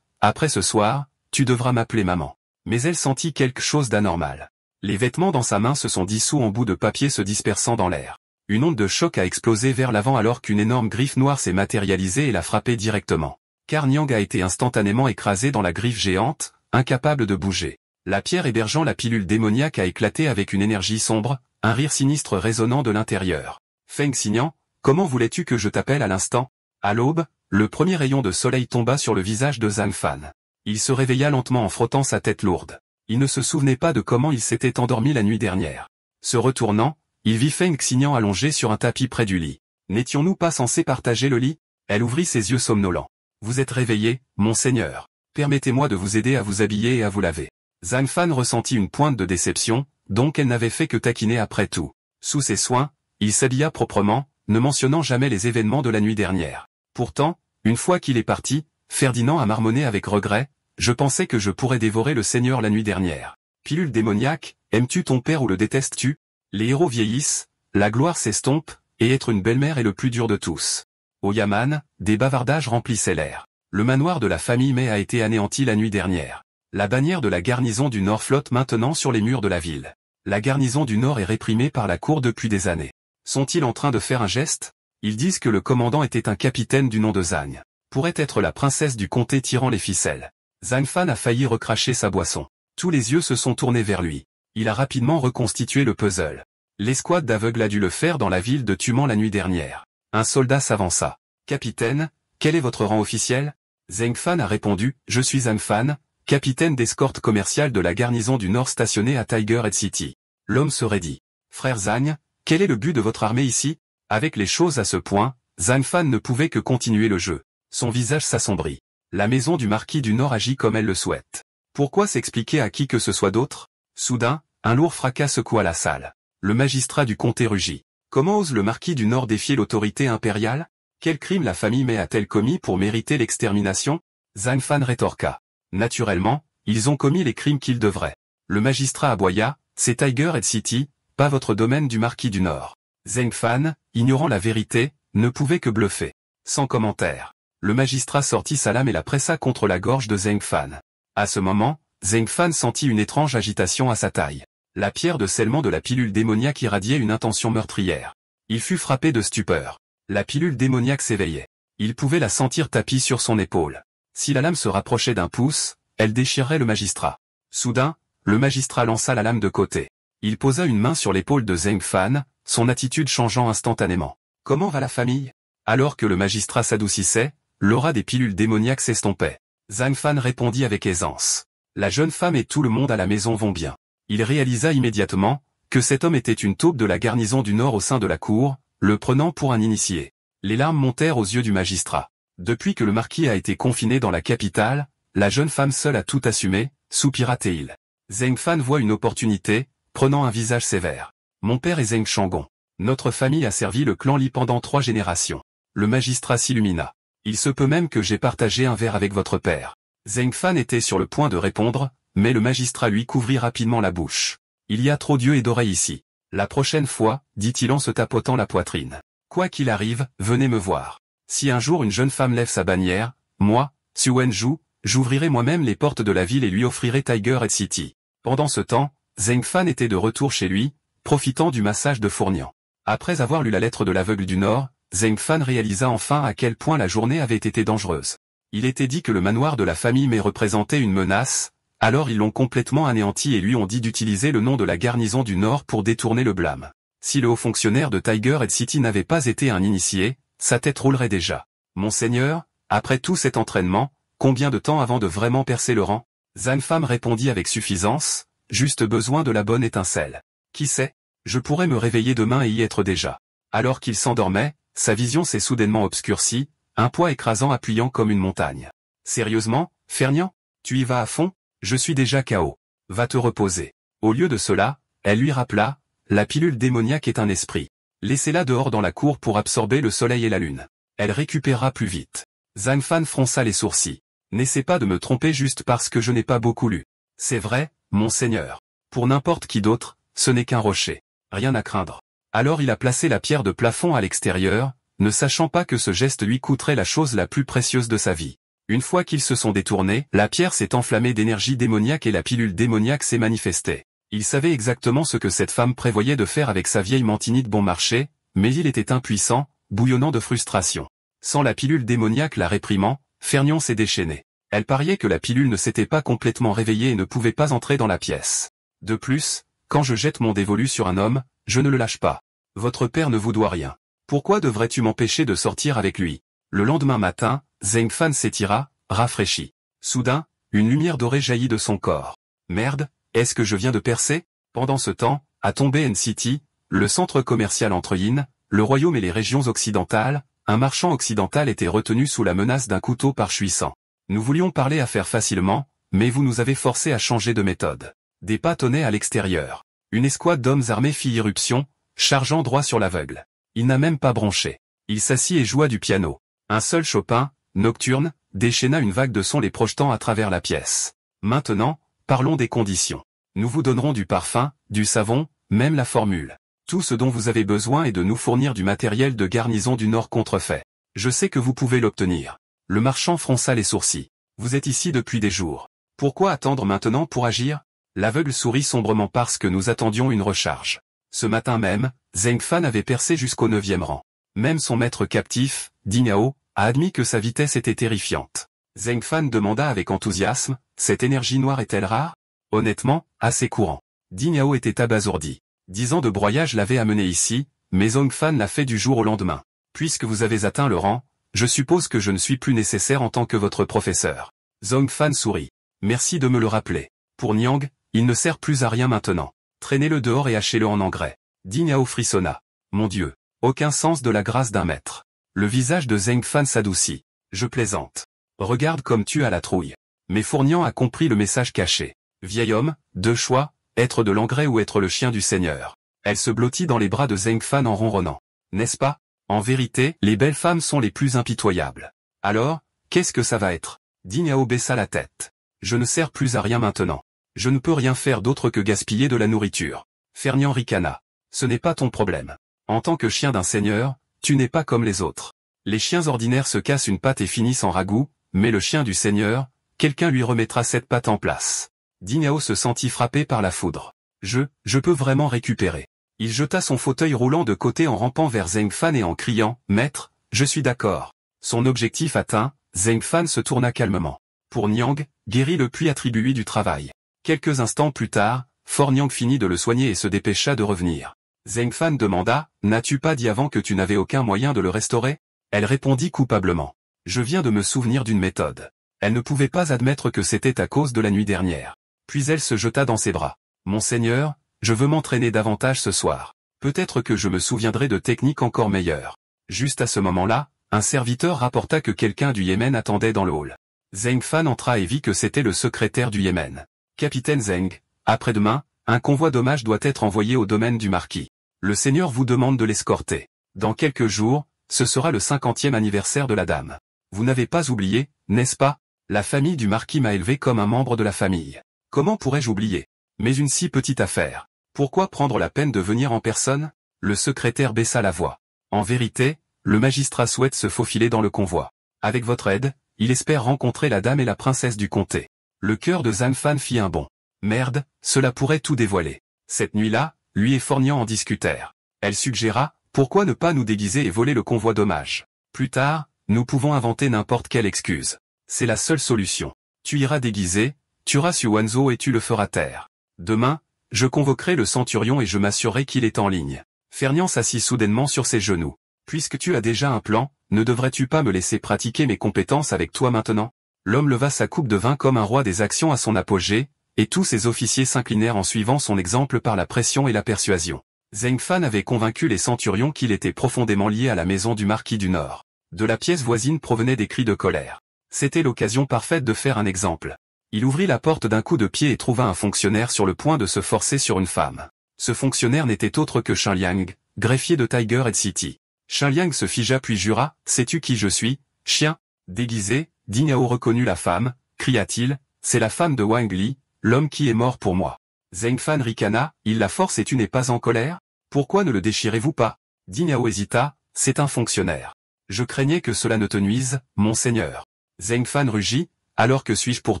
après ce soir, tu devras m'appeler maman. » Mais elle sentit quelque chose d'anormal. Les vêtements dans sa main se sont dissous en bouts de papier se dispersant dans l'air. Une onde de choc a explosé vers l'avant alors qu'une énorme griffe noire s'est matérialisée et l'a frappé directement. Carnyang a été instantanément écrasé dans la griffe géante, incapable de bouger. La pierre hébergeant la pilule démoniaque a éclaté avec une énergie sombre, un rire sinistre résonnant de l'intérieur. « Feng Xinian, comment voulais-tu que je t'appelle à l'instant ?» À l'aube, le premier rayon de soleil tomba sur le visage de Zhang Fan. Il se réveilla lentement en frottant sa tête lourde. Il ne se souvenait pas de comment il s'était endormi la nuit dernière. Se retournant, il vit Feng Xinian allongé sur un tapis près du lit. N'étions-nous pas censés partager le lit? Elle ouvrit ses yeux somnolents. « Vous êtes réveillé, monseigneur. Permettez-moi de vous aider à vous habiller et à vous laver. » Zhang Fan ressentit une pointe de déception, donc elle n'avait fait que taquiner après tout. Sous ses soins, il s'habilla proprement, ne mentionnant jamais les événements de la nuit dernière. Pourtant, une fois qu'il est parti, Ferdinand a marmonné avec regret, « Je pensais que je pourrais dévorer le Seigneur la nuit dernière. » Pilule démoniaque, aimes-tu ton père ou le détestes-tu? Les héros vieillissent, la gloire s'estompe, et être une belle-mère est le plus dur de tous. Au Yaman, des bavardages remplissaient l'air. Le manoir de la famille Mei a été anéanti la nuit dernière. La bannière de la garnison du Nord flotte maintenant sur les murs de la ville. La garnison du Nord est réprimée par la cour depuis des années. Sont-ils en train de faire un geste? Ils disent que le commandant était un capitaine du nom de Zhang. Pourrait être la princesse du comté tirant les ficelles. Zhang Fan a failli recracher sa boisson. Tous les yeux se sont tournés vers lui. Il a rapidement reconstitué le puzzle. L'escouade d'aveugles a dû le faire dans la ville de Tuman la nuit dernière. Un soldat s'avança. « Capitaine, quel est votre rang officiel ?» Zhang Fan a répondu, « Je suis Zhang Fan, capitaine d'escorte commerciale de la garnison du Nord stationnée à Tiger Head City. » L'homme se raidit. « Frère Zhang, quel est le but de votre armée ici ?» Avec les choses à ce point, Zhang Fan ne pouvait que continuer le jeu. Son visage s'assombrit. La maison du marquis du Nord agit comme elle le souhaite. Pourquoi s'expliquer à qui que ce soit d'autre? Soudain, un lourd fracas secoua la salle. Le magistrat du comté rugit. Comment ose le marquis du Nord défier l'autorité impériale? Quel crime la famille Mei a-t-elle commis pour mériter l'extermination? Zhang Fan rétorqua. Naturellement, ils ont commis les crimes qu'ils devraient. Le magistrat aboya, c'est Tiger Head City, pas votre domaine du marquis du Nord. Zhang Fan, ignorant la vérité, ne pouvait que bluffer. Sans commentaire. Le magistrat sortit sa lame et la pressa contre la gorge de Zheng Fan. À ce moment, Zheng Fan sentit une étrange agitation à sa taille. La pierre de scellement de la pilule démoniaque irradiait une intention meurtrière. Il fut frappé de stupeur. La pilule démoniaque s'éveillait. Il pouvait la sentir tapie sur son épaule. Si la lame se rapprochait d'un pouce, elle déchirerait le magistrat. Soudain, le magistrat lança la lame de côté. Il posa une main sur l'épaule de Zheng Fan, son attitude changeant instantanément. « Comment va la famille ?» Alors que le magistrat s'adoucissait, l'aura des pilules démoniaques s'estompait. Zheng Fan répondit avec aisance. La jeune femme et tout le monde à la maison vont bien. Il réalisa immédiatement que cet homme était une taupe de la garnison du Nord au sein de la cour, le prenant pour un initié. Les larmes montèrent aux yeux du magistrat. Depuis que le marquis a été confiné dans la capitale, la jeune femme seule a tout assumé, soupira-t-il. Zheng Fan voit une opportunité, prenant un visage sévère. Mon père est Zheng Shanggong. Notre famille a servi le clan Li pendant 3 générations. Le magistrat s'illumina. Il se peut même que j'ai partagé un verre avec votre père. Zheng Fan était sur le point de répondre, mais le magistrat lui couvrit rapidement la bouche. Il y a trop d'yeux et d'oreilles ici. La prochaine fois, dit-il en se tapotant la poitrine. Quoi qu'il arrive, venez me voir. Si un jour une jeune femme lève sa bannière, moi, Su Wenju, j'ouvrirai moi-même les portes de la ville et lui offrirai Tiger Head City. Pendant ce temps, Zheng Fan était de retour chez lui, profitant du massage de Fournian. Après avoir lu la lettre de l'aveugle du Nord, Zheng Fan réalisa enfin à quel point la journée avait été dangereuse. Il était dit que le manoir de la famille Mei représentait une menace, alors ils l'ont complètement anéanti et lui ont dit d'utiliser le nom de la garnison du Nord pour détourner le blâme. Si le haut fonctionnaire de Tiger Head City n'avait pas été un initié, sa tête roulerait déjà. Monseigneur, après tout cet entraînement, combien de temps avant de vraiment percer le rang? Zheng Fan répondit avec suffisance, juste besoin de la bonne étincelle. Qui sait? Je pourrais me réveiller demain et y être déjà. Alors qu'il s'endormait, sa vision s'est soudainement obscurcie, un poids écrasant appuyant comme une montagne. Sérieusement, Fernian? Tu y vas à fond? Je suis déjà KO. Va te reposer. Au lieu de cela, elle lui rappela, la pilule démoniaque est un esprit. Laissez-la dehors dans la cour pour absorber le soleil et la lune. Elle récupérera plus vite. Zheng Fan fronça les sourcils. N'essaie pas de me tromper juste parce que je n'ai pas beaucoup lu. C'est vrai, monseigneur. Pour n'importe qui d'autre, ce n'est qu'un rocher. Rien à craindre. Alors il a placé la pierre de plafond à l'extérieur, ne sachant pas que ce geste lui coûterait la chose la plus précieuse de sa vie. Une fois qu'ils se sont détournés, la pierre s'est enflammée d'énergie démoniaque et la pilule démoniaque s'est manifestée. Il savait exactement ce que cette femme prévoyait de faire avec sa vieille mantinite bon marché, mais il était impuissant, bouillonnant de frustration. Sans la pilule démoniaque la réprimant, Fernion s'est déchaîné. Elle pariait que la pilule ne s'était pas complètement réveillée et ne pouvait pas entrer dans la pièce. De plus, quand je jette mon dévolu sur un homme, je ne le lâche pas. Votre père ne vous doit rien. Pourquoi devrais-tu m'empêcher de sortir avec lui? Le lendemain matin, Zheng Fan s'étira, rafraîchi. Soudain, une lumière dorée jaillit de son corps. Merde, est-ce que je viens de percer? Pendant ce temps, à Tongbei City, le centre commercial entre Yin, le royaume et les régions occidentales, un marchand occidental était retenu sous la menace d'un couteau parchuissant. Nous voulions parler affaires facilement, mais vous nous avez forcés à changer de méthode. Des pas tonnaient à l'extérieur. Une escouade d'hommes armés fit irruption, chargeant droit sur l'aveugle. Il n'a même pas bronché. Il s'assit et joua du piano. Un seul Chopin, nocturne, déchaîna une vague de sons les projetant à travers la pièce. Maintenant, parlons des conditions. Nous vous donnerons du parfum, du savon, même la formule. Tout ce dont vous avez besoin est de nous fournir du matériel de garnison du Nord contrefait. Je sais que vous pouvez l'obtenir. Le marchand fronça les sourcils. Vous êtes ici depuis des jours. Pourquoi attendre maintenant pour agir? L'aveugle sourit sombrement parce que nous attendions une recharge. Ce matin même, Zheng Fan avait percé jusqu'au 9e rang. Même son maître captif, Dingyao, a admis que sa vitesse était terrifiante. Zheng Fan demanda avec enthousiasme, cette énergie noire est-elle rare? Honnêtement, assez courant. Dingyao était abasourdi. 10 ans de broyage l'avaient amené ici, mais Zheng Fan l'a fait du jour au lendemain. Puisque vous avez atteint le rang, je suppose que je ne suis plus nécessaire en tant que votre professeur. Zheng Fan sourit. Merci de me le rappeler. Pour Niang, il ne sert plus à rien maintenant. Traînez-le dehors et hachez-le en engrais. Dingyao frissonna. Mon Dieu. Aucun sens de la grâce d'un maître. Le visage de Zheng Fan s'adoucit. Je plaisante. Regarde comme tu as la trouille. Mais Fournian a compris le message caché. Vieil homme, deux choix, être de l'engrais ou être le chien du Seigneur. Elle se blottit dans les bras de Zheng Fan en ronronnant. N'est-ce pas? En vérité, les belles femmes sont les plus impitoyables. Alors, qu'est-ce que ça va être? Dingyao baissa la tête. Je ne sers plus à rien maintenant. Je ne peux rien faire d'autre que gaspiller de la nourriture. Fernian ricana. Ce n'est pas ton problème. En tant que chien d'un seigneur, tu n'es pas comme les autres. Les chiens ordinaires se cassent une patte et finissent en ragoût, mais le chien du Seigneur, quelqu'un lui remettra cette patte en place. Ding Yao se sentit frappé par la foudre. Je peux vraiment récupérer. Il jeta son fauteuil roulant de côté en rampant vers Zheng Fan et en criant, « Maître, je suis d'accord. » Son objectif atteint, Zheng Fan se tourna calmement. Pour Niang, guérit le puis attribue-lui du travail. Quelques instants plus tard, Fort Niang finit de le soigner et se dépêcha de revenir. Zheng Fan demanda, « N'as-tu pas dit avant que tu n'avais aucun moyen de le restaurer ?» Elle répondit coupablement. « Je viens de me souvenir d'une méthode. » Elle ne pouvait pas admettre que c'était à cause de la nuit dernière. Puis elle se jeta dans ses bras. « Monseigneur, je veux m'entraîner davantage ce soir. Peut-être que je me souviendrai de techniques encore meilleures. » Juste à ce moment-là, un serviteur rapporta que quelqu'un du Yémen attendait dans le hall. Zheng Fan entra et vit que c'était le secrétaire du Yémen. « Capitaine Zheng, après-demain, un convoi d'hommage doit être envoyé au domaine du marquis. Le Seigneur vous demande de l'escorter. Dans quelques jours, ce sera le 50e anniversaire de la dame. Vous n'avez pas oublié, n'est-ce pas? La famille du marquis m'a élevé comme un membre de la famille. Comment pourrais-je oublier? Mais une si petite affaire. Pourquoi prendre la peine de venir en personne? » Le secrétaire baissa la voix. « En vérité, le magistrat souhaite se faufiler dans le convoi. Avec votre aide, il espère rencontrer la dame et la princesse du comté. » Le cœur de Zhang Fan fit un bond. Merde, cela pourrait tout dévoiler. Cette nuit-là, lui et Fort Niang en discutèrent. Elle suggéra, pourquoi ne pas nous déguiser et voler le convoi d'hommage? Plus tard, nous pouvons inventer n'importe quelle excuse. C'est la seule solution. Tu iras déguisé, tueras Xu Wanzhou et tu le feras taire. Demain, je convoquerai le centurion et je m'assurerai qu'il est en ligne. Fernian s'assit soudainement sur ses genoux. Puisque tu as déjà un plan, ne devrais-tu pas me laisser pratiquer mes compétences avec toi maintenant? L'homme leva sa coupe de vin comme un roi des actions à son apogée, et tous ses officiers s'inclinèrent en suivant son exemple par la pression et la persuasion. Zheng Fan avait convaincu les centurions qu'il était profondément lié à la maison du marquis du Nord. De la pièce voisine provenaient des cris de colère. C'était l'occasion parfaite de faire un exemple. Il ouvrit la porte d'un coup de pied et trouva un fonctionnaire sur le point de se forcer sur une femme. Ce fonctionnaire n'était autre que Shen Liang, greffier de Tiger Head City. Shen Liang se figea puis jura, « Sais-tu qui je suis, chien ?» Déguisé, Ding Yao reconnut la femme, cria-t-il, « C'est la femme de Wang Li, l'homme qui est mort pour moi. » Zheng Fan ricana, « Il la force et tu n'es pas en colère? Pourquoi ne le déchirez-vous pas ?» Ding Yao hésita, « C'est un fonctionnaire. Je craignais que cela ne te nuise, monseigneur. » Zheng Fan rugit, « Alors que suis-je pour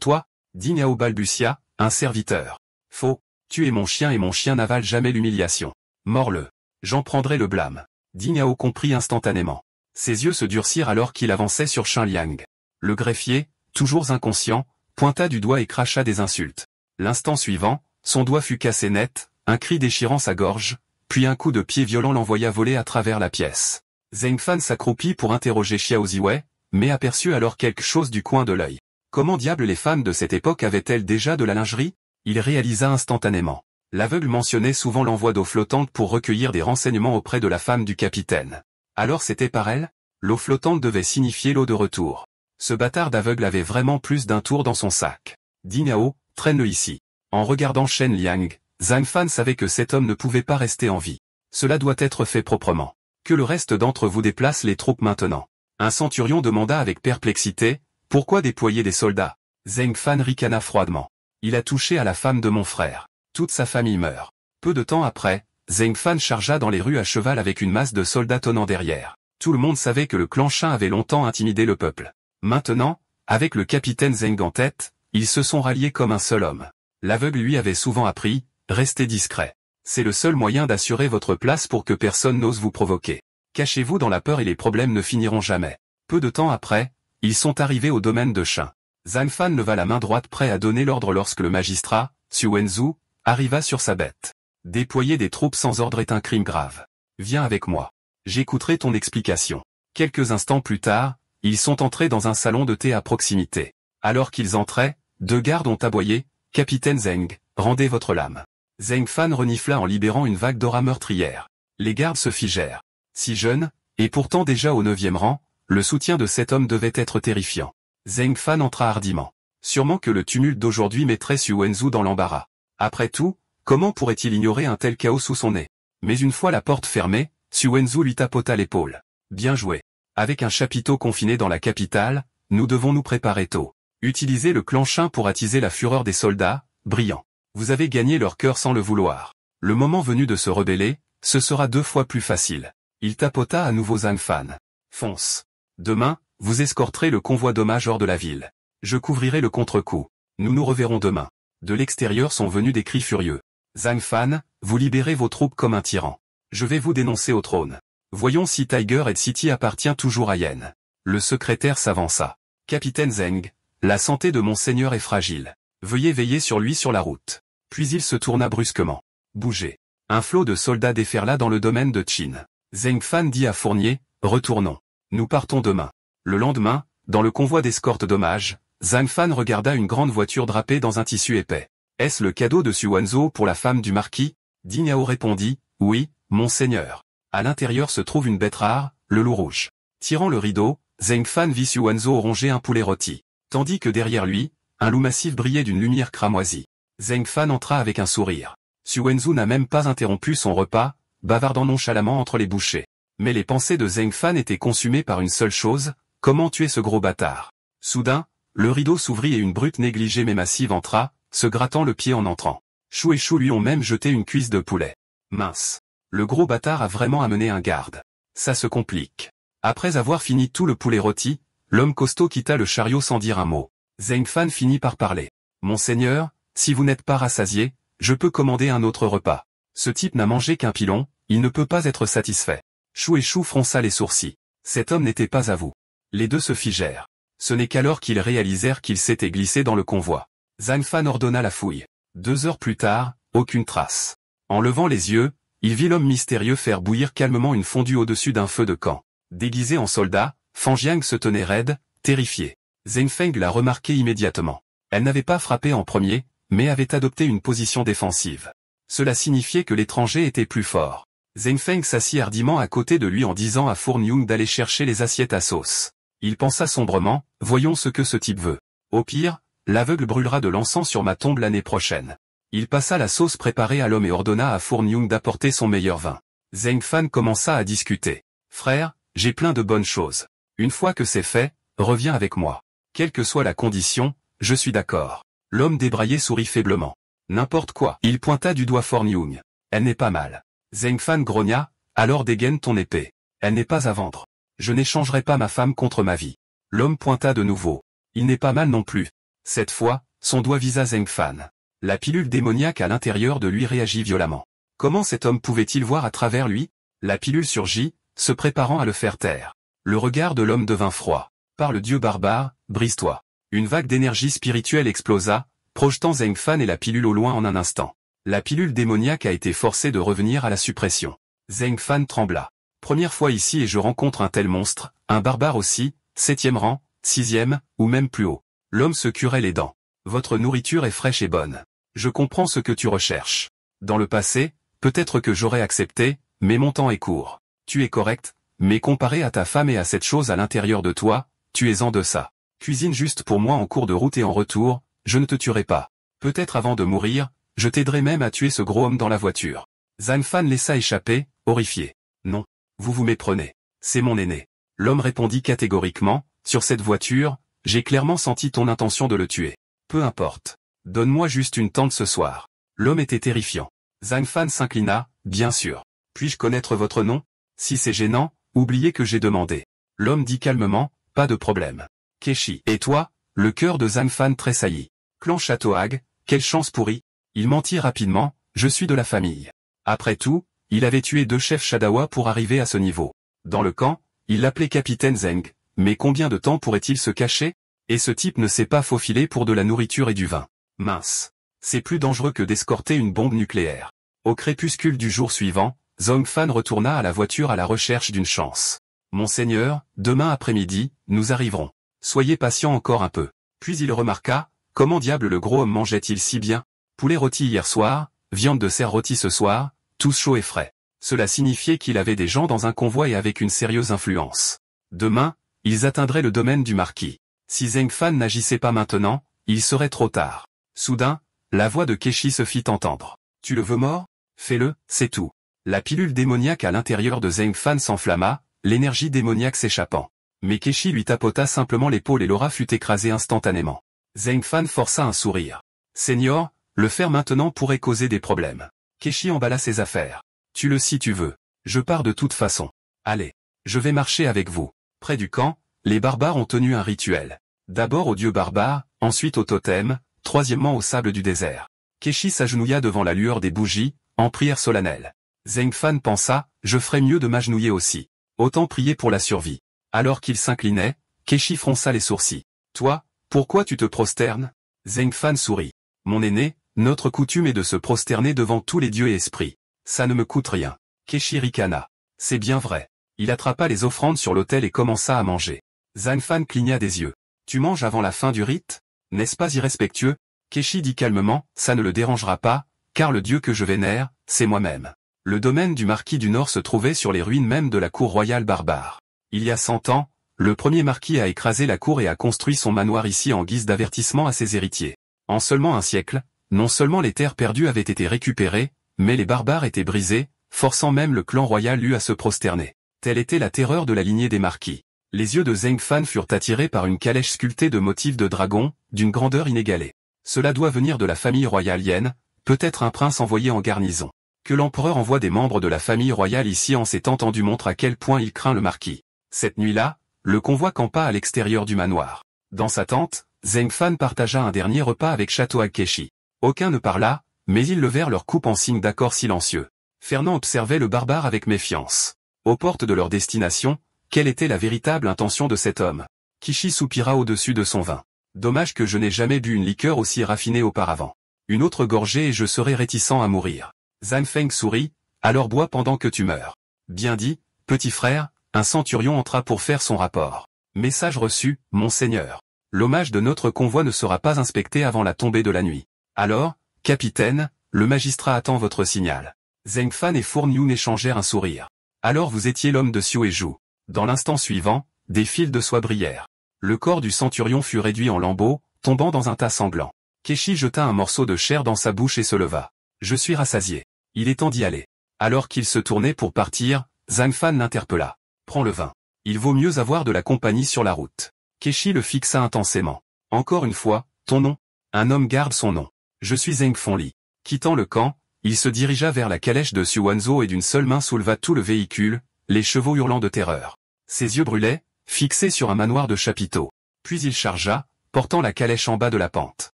toi ?» Ding Yao balbutia, « Un serviteur. » Faux, tu es mon chien et mon chien n'avale jamais l'humiliation. Mords-le. J'en prendrai le blâme. Ding Yao comprit instantanément. Ses yeux se durcirent alors qu'il avançait sur Shen Liang. Le greffier, toujours inconscient, pointa du doigt et cracha des insultes. L'instant suivant, son doigt fut cassé net, un cri déchirant sa gorge, puis un coup de pied violent l'envoya voler à travers la pièce. Zheng Fan s'accroupit pour interroger Xiao Ziwei, mais aperçut alors quelque chose du coin de l'œil. Comment diable les femmes de cette époque avaient-elles déjà de la lingerie? Il réalisa instantanément. L'aveugle mentionnait souvent l'envoi d'eau flottante pour recueillir des renseignements auprès de la femme du capitaine. Alors c'était par elle? L'eau flottante devait signifier l'eau de retour. Ce bâtard d'aveugle avait vraiment plus d'un tour dans son sac. Ding Yao, traîne-le ici. En regardant Shen Liang, Zhang Fan savait que cet homme ne pouvait pas rester en vie. Cela doit être fait proprement. Que le reste d'entre vous déplace les troupes maintenant. Un centurion demanda avec perplexité, pourquoi déployer des soldats? Zheng Fan ricana froidement. Il a touché à la femme de mon frère. Toute sa famille meurt. Peu de temps après, Zheng Fan chargea dans les rues à cheval avec une masse de soldats tenant derrière. Tout le monde savait que le clan Shin avait longtemps intimidé le peuple. Maintenant, avec le capitaine Zheng en tête, ils se sont ralliés comme un seul homme. L'aveugle lui avait souvent appris, restez discret. C'est le seul moyen d'assurer votre place pour que personne n'ose vous provoquer. Cachez-vous dans la peur et les problèmes ne finiront jamais. Peu de temps après, ils sont arrivés au domaine de Shin. Zhang Fan leva la main droite prêt à donner l'ordre lorsque le magistrat, Xu Wanzhou, arriva sur sa bête. Déployer des troupes sans ordre est un crime grave. Viens avec moi. J'écouterai ton explication. Quelques instants plus tard, ils sont entrés dans un salon de thé à proximité. Alors qu'ils entraient, deux gardes ont aboyé, « Capitaine Zheng, rendez votre lame. » Zheng Fan renifla en libérant une vague d'aura meurtrière. Les gardes se figèrent. Si jeune, et pourtant déjà au 9e rang, le soutien de cet homme devait être terrifiant. Zheng Fan entra hardiment. Sûrement que le tumulte d'aujourd'hui mettrait Xu Wanzhou dans l'embarras. Après tout, comment pourrait-il ignorer un tel chaos sous son nez? Mais une fois la porte fermée, Xu Wanzhou lui tapota l'épaule. Bien joué. Avec un chapiteau confiné dans la capitale, nous devons nous préparer tôt. Utilisez le clan Shin pour attiser la fureur des soldats, brillant. Vous avez gagné leur cœur sans le vouloir. Le moment venu de se rebeller, ce sera 2 fois plus facile. Il tapota à nouveau Zhang Fan. Fonce. Demain, vous escorterez le convoi d'hommage hors de la ville. Je couvrirai le contre-coup. Nous nous reverrons demain. De l'extérieur sont venus des cris furieux. Zhang Fan, vous libérez vos troupes comme un tyran. Je vais vous dénoncer au trône. Voyons si Tiger Head City appartient toujours à Yen. Le secrétaire s'avança. Capitaine Zheng, la santé de mon seigneur est fragile. Veuillez veiller sur lui sur la route. Puis il se tourna brusquement. Bougez. Un flot de soldats déferla dans le domaine de Qin. Zheng Fan dit à Fournier, retournons. Nous partons demain. Le lendemain, dans le convoi d'escorte d'hommage, Zhang Fan regarda une grande voiture drapée dans un tissu épais. Est-ce le cadeau de Xuanzhou pour la femme du marquis? Ding Yao répondit, oui, monseigneur. À l'intérieur se trouve une bête rare, le loup rouge. Tirant le rideau, Zheng Fan vit Xuanzhou ronger un poulet rôti. Tandis que derrière lui, un loup massif brillait d'une lumière cramoisie. Zheng Fan entra avec un sourire. Xuanzhou n'a même pas interrompu son repas, bavardant nonchalamment entre les bouchées. Mais les pensées de Zheng Fan étaient consumées par une seule chose, comment tuer ce gros bâtard. Soudain, le rideau s'ouvrit et une brute négligée mais massive entra, se grattant le pied en entrant. Chou et Chou lui ont même jeté une cuisse de poulet. Mince. Le gros bâtard a vraiment amené un garde. Ça se complique. Après avoir fini tout le poulet rôti, l'homme costaud quitta le chariot sans dire un mot. Zheng Fan finit par parler. Monseigneur, si vous n'êtes pas rassasié, je peux commander un autre repas. Ce type n'a mangé qu'un pilon, il ne peut pas être satisfait. Chou et Chou fronça les sourcils. Cet homme n'était pas à vous. Les deux se figèrent. Ce n'est qu'alors qu'ils réalisèrent qu'ils s'étaient glissés dans le convoi. Zhang Fan ordonna la fouille. 2 heures plus tard, aucune trace. En levant les yeux, il vit l'homme mystérieux faire bouillir calmement une fondue au-dessus d'un feu de camp. Déguisé en soldat, Fan Jiang se tenait raide, terrifié. Zheng Feng l'a remarqué immédiatement. Elle n'avait pas frappé en premier, mais avait adopté une position défensive. Cela signifiait que l'étranger était plus fort. Zheng Feng s'assit hardiment à côté de lui en disant à Fourn Yung d'aller chercher les assiettes à sauce. Il pensa sombrement, voyons ce que ce type veut. Au pire, l'aveugle brûlera de l'encens sur ma tombe l'année prochaine. Il passa la sauce préparée à l'homme et ordonna à Fourn Yung d'apporter son meilleur vin. Zheng Fan commença à discuter. Frère, j'ai plein de bonnes choses. Une fois que c'est fait, reviens avec moi. Quelle que soit la condition, je suis d'accord. L'homme débraillé sourit faiblement. N'importe quoi. Il pointa du doigt Fourn Yung. Elle n'est pas mal. Zheng Fan grogna, alors dégaine ton épée. Elle n'est pas à vendre. Je n'échangerai pas ma femme contre ma vie. L'homme pointa de nouveau. Il n'est pas mal non plus. Cette fois, son doigt visa Zheng Fan. La pilule démoniaque à l'intérieur de lui réagit violemment. Comment cet homme pouvait-il voir à travers lui? La pilule surgit, se préparant à le faire taire. Le regard de l'homme devint froid. Par le dieu barbare, brise-toi. Une vague d'énergie spirituelle explosa, projetant Zheng Fan et la pilule au loin en un instant. La pilule démoniaque a été forcée de revenir à la suppression. Zheng Fan trembla. Première fois ici et je rencontre un tel monstre, un barbare aussi, 7e rang, 6e, ou même plus haut. L'homme se curait les dents. Votre nourriture est fraîche et bonne. Je comprends ce que tu recherches. Dans le passé, peut-être que j'aurais accepté, mais mon temps est court. Tu es correct, mais comparé à ta femme et à cette chose à l'intérieur de toi, tu es en deçà. Cuisine juste pour moi en cours de route et en retour, je ne te tuerai pas. Peut-être avant de mourir, je t'aiderai même à tuer ce gros homme dans la voiture. Zhang Fan laissa échapper, horrifié. Non. Vous vous méprenez. C'est mon aîné. L'homme répondit catégoriquement, sur cette voiture, j'ai clairement senti ton intention de le tuer. Peu importe. Donne-moi juste une tente ce soir. L'homme était terrifiant. Zhang Fan s'inclina, bien sûr. Puis-je connaître votre nom? Si c'est gênant, oubliez que j'ai demandé. L'homme dit calmement, pas de problème. Keshi. Et toi? Le cœur de Zhang Fan tressaillit. Clan Châteauhag, quelle chance pourrie. Il mentit rapidement, je suis de la famille. Après tout, il avait tué 2 chefs Shadawa pour arriver à ce niveau. Dans le camp, il l'appelait Capitaine Zheng, mais combien de temps pourrait-il se cacher? Et ce type ne s'est pas faufilé pour de la nourriture et du vin. Mince. C'est plus dangereux que d'escorter une bombe nucléaire. Au crépuscule du jour suivant, Zhang Fan retourna à la voiture à la recherche d'une chance. Monseigneur, demain après-midi, nous arriverons. Soyez patient encore un peu. Puis il remarqua, comment diable le gros homme mangeait-il si bien? Poulet rôti hier soir, viande de cerf rôti ce soir, tous chauds et frais. Cela signifiait qu'il avait des gens dans un convoi et avec une sérieuse influence. Demain, ils atteindraient le domaine du marquis. Si Zheng Fan n'agissait pas maintenant, il serait trop tard. Soudain, la voix de Keshi se fit entendre. Tu le veux mort? Fais-le, c'est tout. La pilule démoniaque à l'intérieur de Zheng Fan s'enflamma, l'énergie démoniaque s'échappant. Mais Keshi lui tapota simplement l'épaule et l'aura fut écrasée instantanément. Zheng Fan força un sourire. Seigneur, le faire maintenant pourrait causer des problèmes. Keshi emballa ses affaires. Tue-le si tu veux. Je pars de toute façon. Allez. Je vais marcher avec vous. Près du camp, les barbares ont tenu un rituel. D'abord au dieu barbare, ensuite au totem, troisièmement au sable du désert. Keshi s'agenouilla devant la lueur des bougies, en prière solennelle. Zheng Fan pensa, je ferais mieux de m'agenouiller aussi. Autant prier pour la survie. Alors qu'il s'inclinait, Keshi fronça les sourcils. Toi, pourquoi tu te prosternes? Zheng Fan sourit. Mon aîné, notre coutume est de se prosterner devant tous les dieux et esprits. Ça ne me coûte rien. Keshi ricana. C'est bien vrai. Il attrapa les offrandes sur l'autel et commença à manger. Zheng Fan cligna des yeux. Tu manges avant la fin du rite? N'est-ce pas irrespectueux? Keshi dit calmement, ça ne le dérangera pas, car le dieu que je vénère, c'est moi-même. Le domaine du marquis du Nord se trouvait sur les ruines même de la cour royale barbare. Il y a 100 ans, le premier marquis a écrasé la cour et a construit son manoir ici en guise d'avertissement à ses héritiers. En seulement un siècle, non seulement les terres perdues avaient été récupérées, mais les barbares étaient brisés, forçant même le clan royal Lu à se prosterner. Telle était la terreur de la lignée des marquis. Les yeux de Zheng Fan furent attirés par une calèche sculptée de motifs de dragon, d'une grandeur inégalée. Cela doit venir de la famille royale Yen, peut-être un prince envoyé en garnison. Que l'empereur envoie des membres de la famille royale ici en s'est entendu montre à quel point il craint le marquis. Cette nuit-là, le convoi campa à l'extérieur du manoir. Dans sa tente, Zheng Fan partagea un dernier repas avec Château Keshi. Aucun ne parla, mais ils levèrent leur coupe en signe d'accord silencieux. Fernand observait le barbare avec méfiance. Aux portes de leur destination, quelle était la véritable intention de cet homme? Keshi soupira au-dessus de son vin. Dommage que je n'ai jamais bu une liqueur aussi raffinée auparavant. Une autre gorgée et je serais réticent à mourir. Zhang Feng sourit, alors bois pendant que tu meurs. Bien dit, petit frère, un centurion entra pour faire son rapport. Message reçu, monseigneur. L'hommage de notre convoi ne sera pas inspecté avant la tombée de la nuit. Alors, capitaine, le magistrat attend votre signal. Zheng Fan et Fourn Yun échangèrent un sourire. Alors vous étiez l'homme de Xiu et Zhu. Dans l'instant suivant, des fils de soie brillèrent. Le corps du centurion fut réduit en lambeaux, tombant dans un tas sanglant. Keshi jeta un morceau de chair dans sa bouche et se leva. Je suis rassasié. Il est temps d'y aller. Alors qu'il se tournait pour partir, Zhang Fan l'interpella. Prends le vin. Il vaut mieux avoir de la compagnie sur la route. Keshi le fixa intensément. Encore une fois, ton nom? Un homme garde son nom. Je suis Zheng Fengli. Quittant le camp, il se dirigea vers la calèche de Xu Wanzhou et d'une seule main souleva tout le véhicule, les chevaux hurlant de terreur. Ses yeux brûlaient, fixés sur un manoir de chapiteaux. Puis il chargea, portant la calèche en bas de la pente.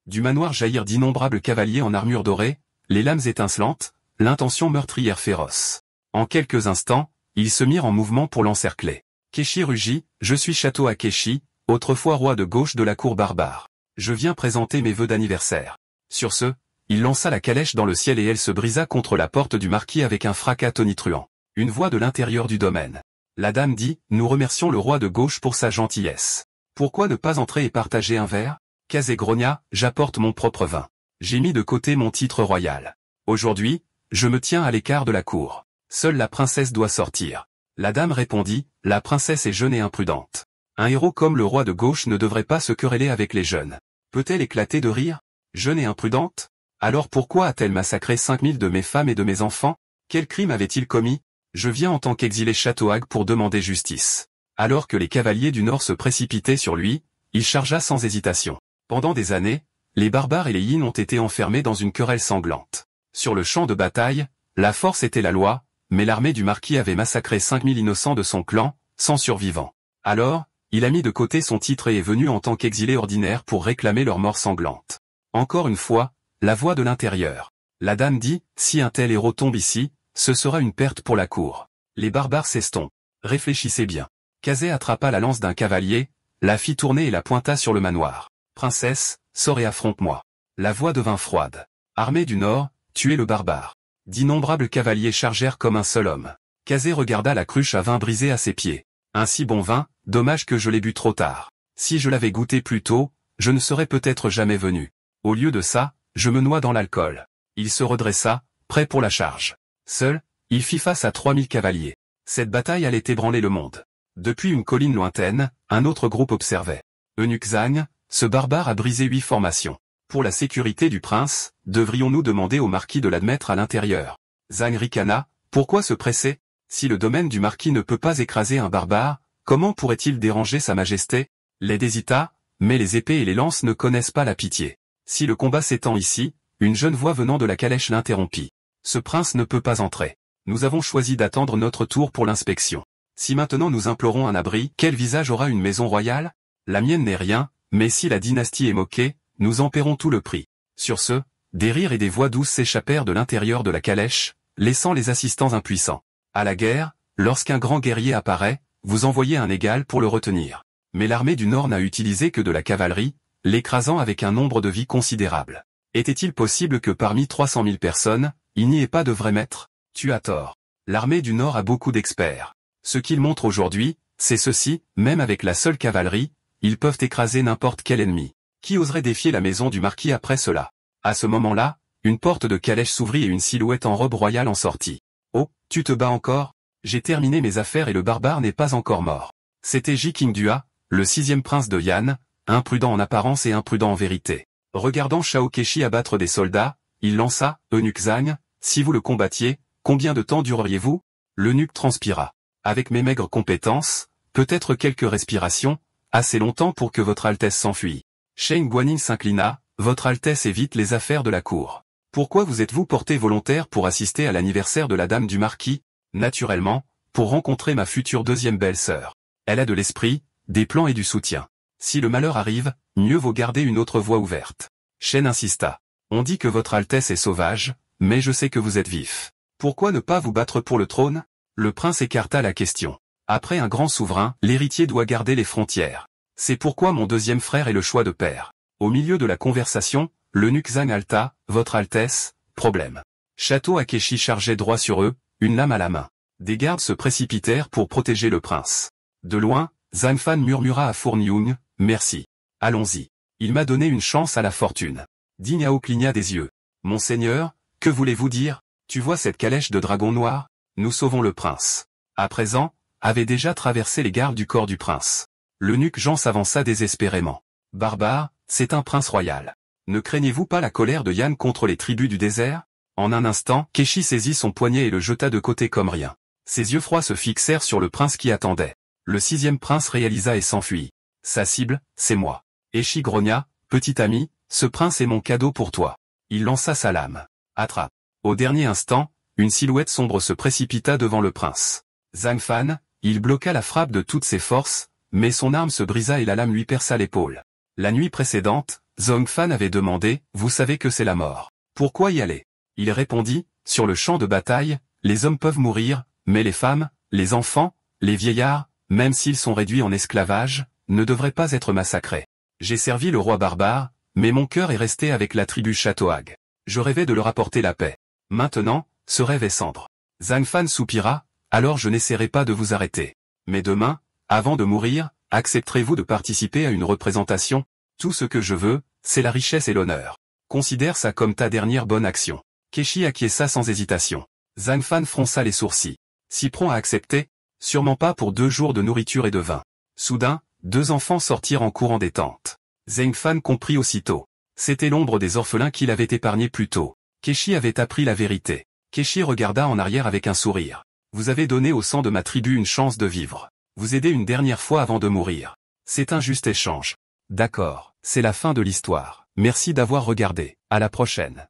Du manoir jaillirent d'innombrables cavaliers en armure dorée, les lames étincelantes, l'intention meurtrière féroce. En quelques instants, ils se mirent en mouvement pour l'encercler. Keshi rugit, je suis Château Keshi, autrefois roi de gauche de la cour barbare. Je viens présenter mes vœux d'anniversaire. Sur ce, il lança la calèche dans le ciel et elle se brisa contre la porte du marquis avec un fracas tonitruant. Une voix de l'intérieur du domaine. La dame dit, nous remercions le roi de gauche pour sa gentillesse. Pourquoi ne pas entrer et partager un verre? Kazé grogna, j'apporte mon propre vin. J'ai mis de côté mon titre royal. Aujourd'hui, je me tiens à l'écart de la cour. Seule la princesse doit sortir. La dame répondit, la princesse est jeune et imprudente. Un héros comme le roi de gauche ne devrait pas se quereller avec les jeunes. Peut-elle éclater de rire? Jeune et imprudente? Alors pourquoi a-t-elle massacré 5000 de mes femmes et de mes enfants? Quel crime avait-il commis? Je viens en tant qu'exilé Châteauhag pour demander justice. Alors que les cavaliers du Nord se précipitaient sur lui, il chargea sans hésitation. Pendant des années, les barbares et les Yin ont été enfermés dans une querelle sanglante. Sur le champ de bataille, la force était la loi, mais l'armée du marquis avait massacré 5000 innocents de son clan, sans survivants. Alors, il a mis de côté son titre et est venu en tant qu'exilé ordinaire pour réclamer leur mort sanglante. Encore une fois, la voix de l'intérieur. La dame dit, si un tel héros tombe ici, ce sera une perte pour la cour. Les barbares s'estompent. Réfléchissez bien. Kazé attrapa la lance d'un cavalier, la fit tourner et la pointa sur le manoir. Princesse, sors et affronte-moi. La voix devint froide. Armée du Nord, tuez le barbare. D'innombrables cavaliers chargèrent comme un seul homme. Kazé regarda la cruche à vin brisée à ses pieds. Un si bon vin, dommage que je l'ai bu trop tard. Si je l'avais goûté plus tôt, je ne serais peut-être jamais venu. Au lieu de ça, je me noie dans l'alcool. Il se redressa, prêt pour la charge. Seul, il fit face à 3000 cavaliers. Cette bataille allait ébranler le monde. Depuis une colline lointaine, un autre groupe observait. Eunuque Zhang, ce barbare a brisé 8 formations. Pour la sécurité du prince, devrions-nous demander au marquis de l'admettre à l'intérieur? Zhang ricana, pourquoi se presser? Si le domaine du marquis ne peut pas écraser un barbare, comment pourrait-il déranger sa majesté? L'aide hésita, mais les épées et les lances ne connaissent pas la pitié. Si le combat s'étend ici, une jeune voix venant de la calèche l'interrompit. Ce prince ne peut pas entrer. Nous avons choisi d'attendre notre tour pour l'inspection. Si maintenant nous implorons un abri, quel visage aura une maison royale? La mienne n'est rien, mais si la dynastie est moquée, nous en paierons tout le prix. Sur ce, des rires et des voix douces s'échappèrent de l'intérieur de la calèche, laissant les assistants impuissants. À la guerre, lorsqu'un grand guerrier apparaît, vous envoyez un égal pour le retenir. Mais l'armée du Nord n'a utilisé que de la cavalerie, l'écrasant avec un nombre de vies considérable. Était-il possible que parmi 300 000 personnes, il n'y ait pas de vrai maître? Tu as tort. L'armée du Nord a beaucoup d'experts. Ce qu'ils montrent aujourd'hui, c'est ceci, même avec la seule cavalerie, ils peuvent écraser n'importe quel ennemi. Qui oserait défier la maison du marquis après cela? À ce moment-là, une porte de calèche s'ouvrit et une silhouette en robe royale en sortit. Oh, tu te bats encore? J'ai terminé mes affaires et le barbare n'est pas encore mort. C'était Jikingdua, le 6e prince de Yan, imprudent en apparence et imprudent en vérité. Regardant Shao Keshi abattre des soldats, il lança, eunuque Zhang, si vous le combattiez, combien de temps dureriez-vous? L'eunuque transpira. Avec mes maigres compétences, peut-être quelques respirations, assez longtemps pour que votre Altesse s'enfuit. Shen Guanyin s'inclina, votre Altesse évite les affaires de la cour. Pourquoi vous êtes-vous porté volontaire pour assister à l'anniversaire de la dame du marquis? Naturellement, pour rencontrer ma future deuxième belle-sœur. Elle a de l'esprit, des plans et du soutien. Si le malheur arrive, mieux vaut garder une autre voie ouverte. Shen insista. On dit que votre Altesse est sauvage, mais je sais que vous êtes vif. Pourquoi ne pas vous battre pour le trône? Le prince écarta la question. Après un grand souverain, l'héritier doit garder les frontières. C'est pourquoi mon deuxième frère est le choix de père. Au milieu de la conversation, l'eunuque Zhang halta, votre Altesse, problème. Château Akechi chargeait droit sur eux, une lame à la main. Des gardes se précipitèrent pour protéger le prince. De loin, Zhang Fan murmura à Fourniung, merci. Allons-y. Il m'a donné une chance à la fortune. Dignao cligna des yeux. Monseigneur, que voulez-vous dire? Tu vois cette calèche de dragon noir? Nous sauvons le prince. À présent, avait déjà traversé les gardes du corps du prince. L'eunuque Jean s'avança désespérément. Barbare, c'est un prince royal. Ne craignez-vous pas la colère de Yan contre les tribus du désert? En un instant, Keshi saisit son poignet et le jeta de côté comme rien. Ses yeux froids se fixèrent sur le prince qui attendait. Le 6e prince réalisa et s'enfuit. Sa cible, c'est moi. Eshi grogna, petit ami, ce prince est mon cadeau pour toi. Il lança sa lame. Attrape. Au dernier instant, une silhouette sombre se précipita devant le prince. Zhang Fan, il bloqua la frappe de toutes ses forces, mais son arme se brisa et la lame lui perça l'épaule. La nuit précédente, Zhang Fan avait demandé, vous savez que c'est la mort. Pourquoi y aller? Il répondit, sur le champ de bataille, les hommes peuvent mourir, mais les femmes, les enfants, les vieillards, même s'ils sont réduits en esclavage, ne devraient pas être massacrés. J'ai servi le roi barbare, mais mon cœur est resté avec la tribu Châteauhag. Je rêvais de leur apporter la paix. Maintenant, ce rêve est cendre. Zhang Fan soupira, alors je n'essaierai pas de vous arrêter. Mais demain, avant de mourir, accepterez-vous de participer à une représentation? Tout ce que je veux, c'est la richesse et l'honneur. Considère ça comme ta dernière bonne action. Keshi acquiesça sans hésitation. Zhang Fan fronça les sourcils. Si prompt à accepter? Sûrement pas pour 2 jours de nourriture et de vin. Soudain, 2 enfants sortirent en courant des tentes. Zhang Fan comprit aussitôt. C'était l'ombre des orphelins qu'il avait épargnés plus tôt. Keshi avait appris la vérité. Keshi regarda en arrière avec un sourire. Vous avez donné au sang de ma tribu une chance de vivre. Vous aidez une dernière fois avant de mourir. C'est un juste échange. D'accord, c'est la fin de l'histoire. Merci d'avoir regardé. À la prochaine.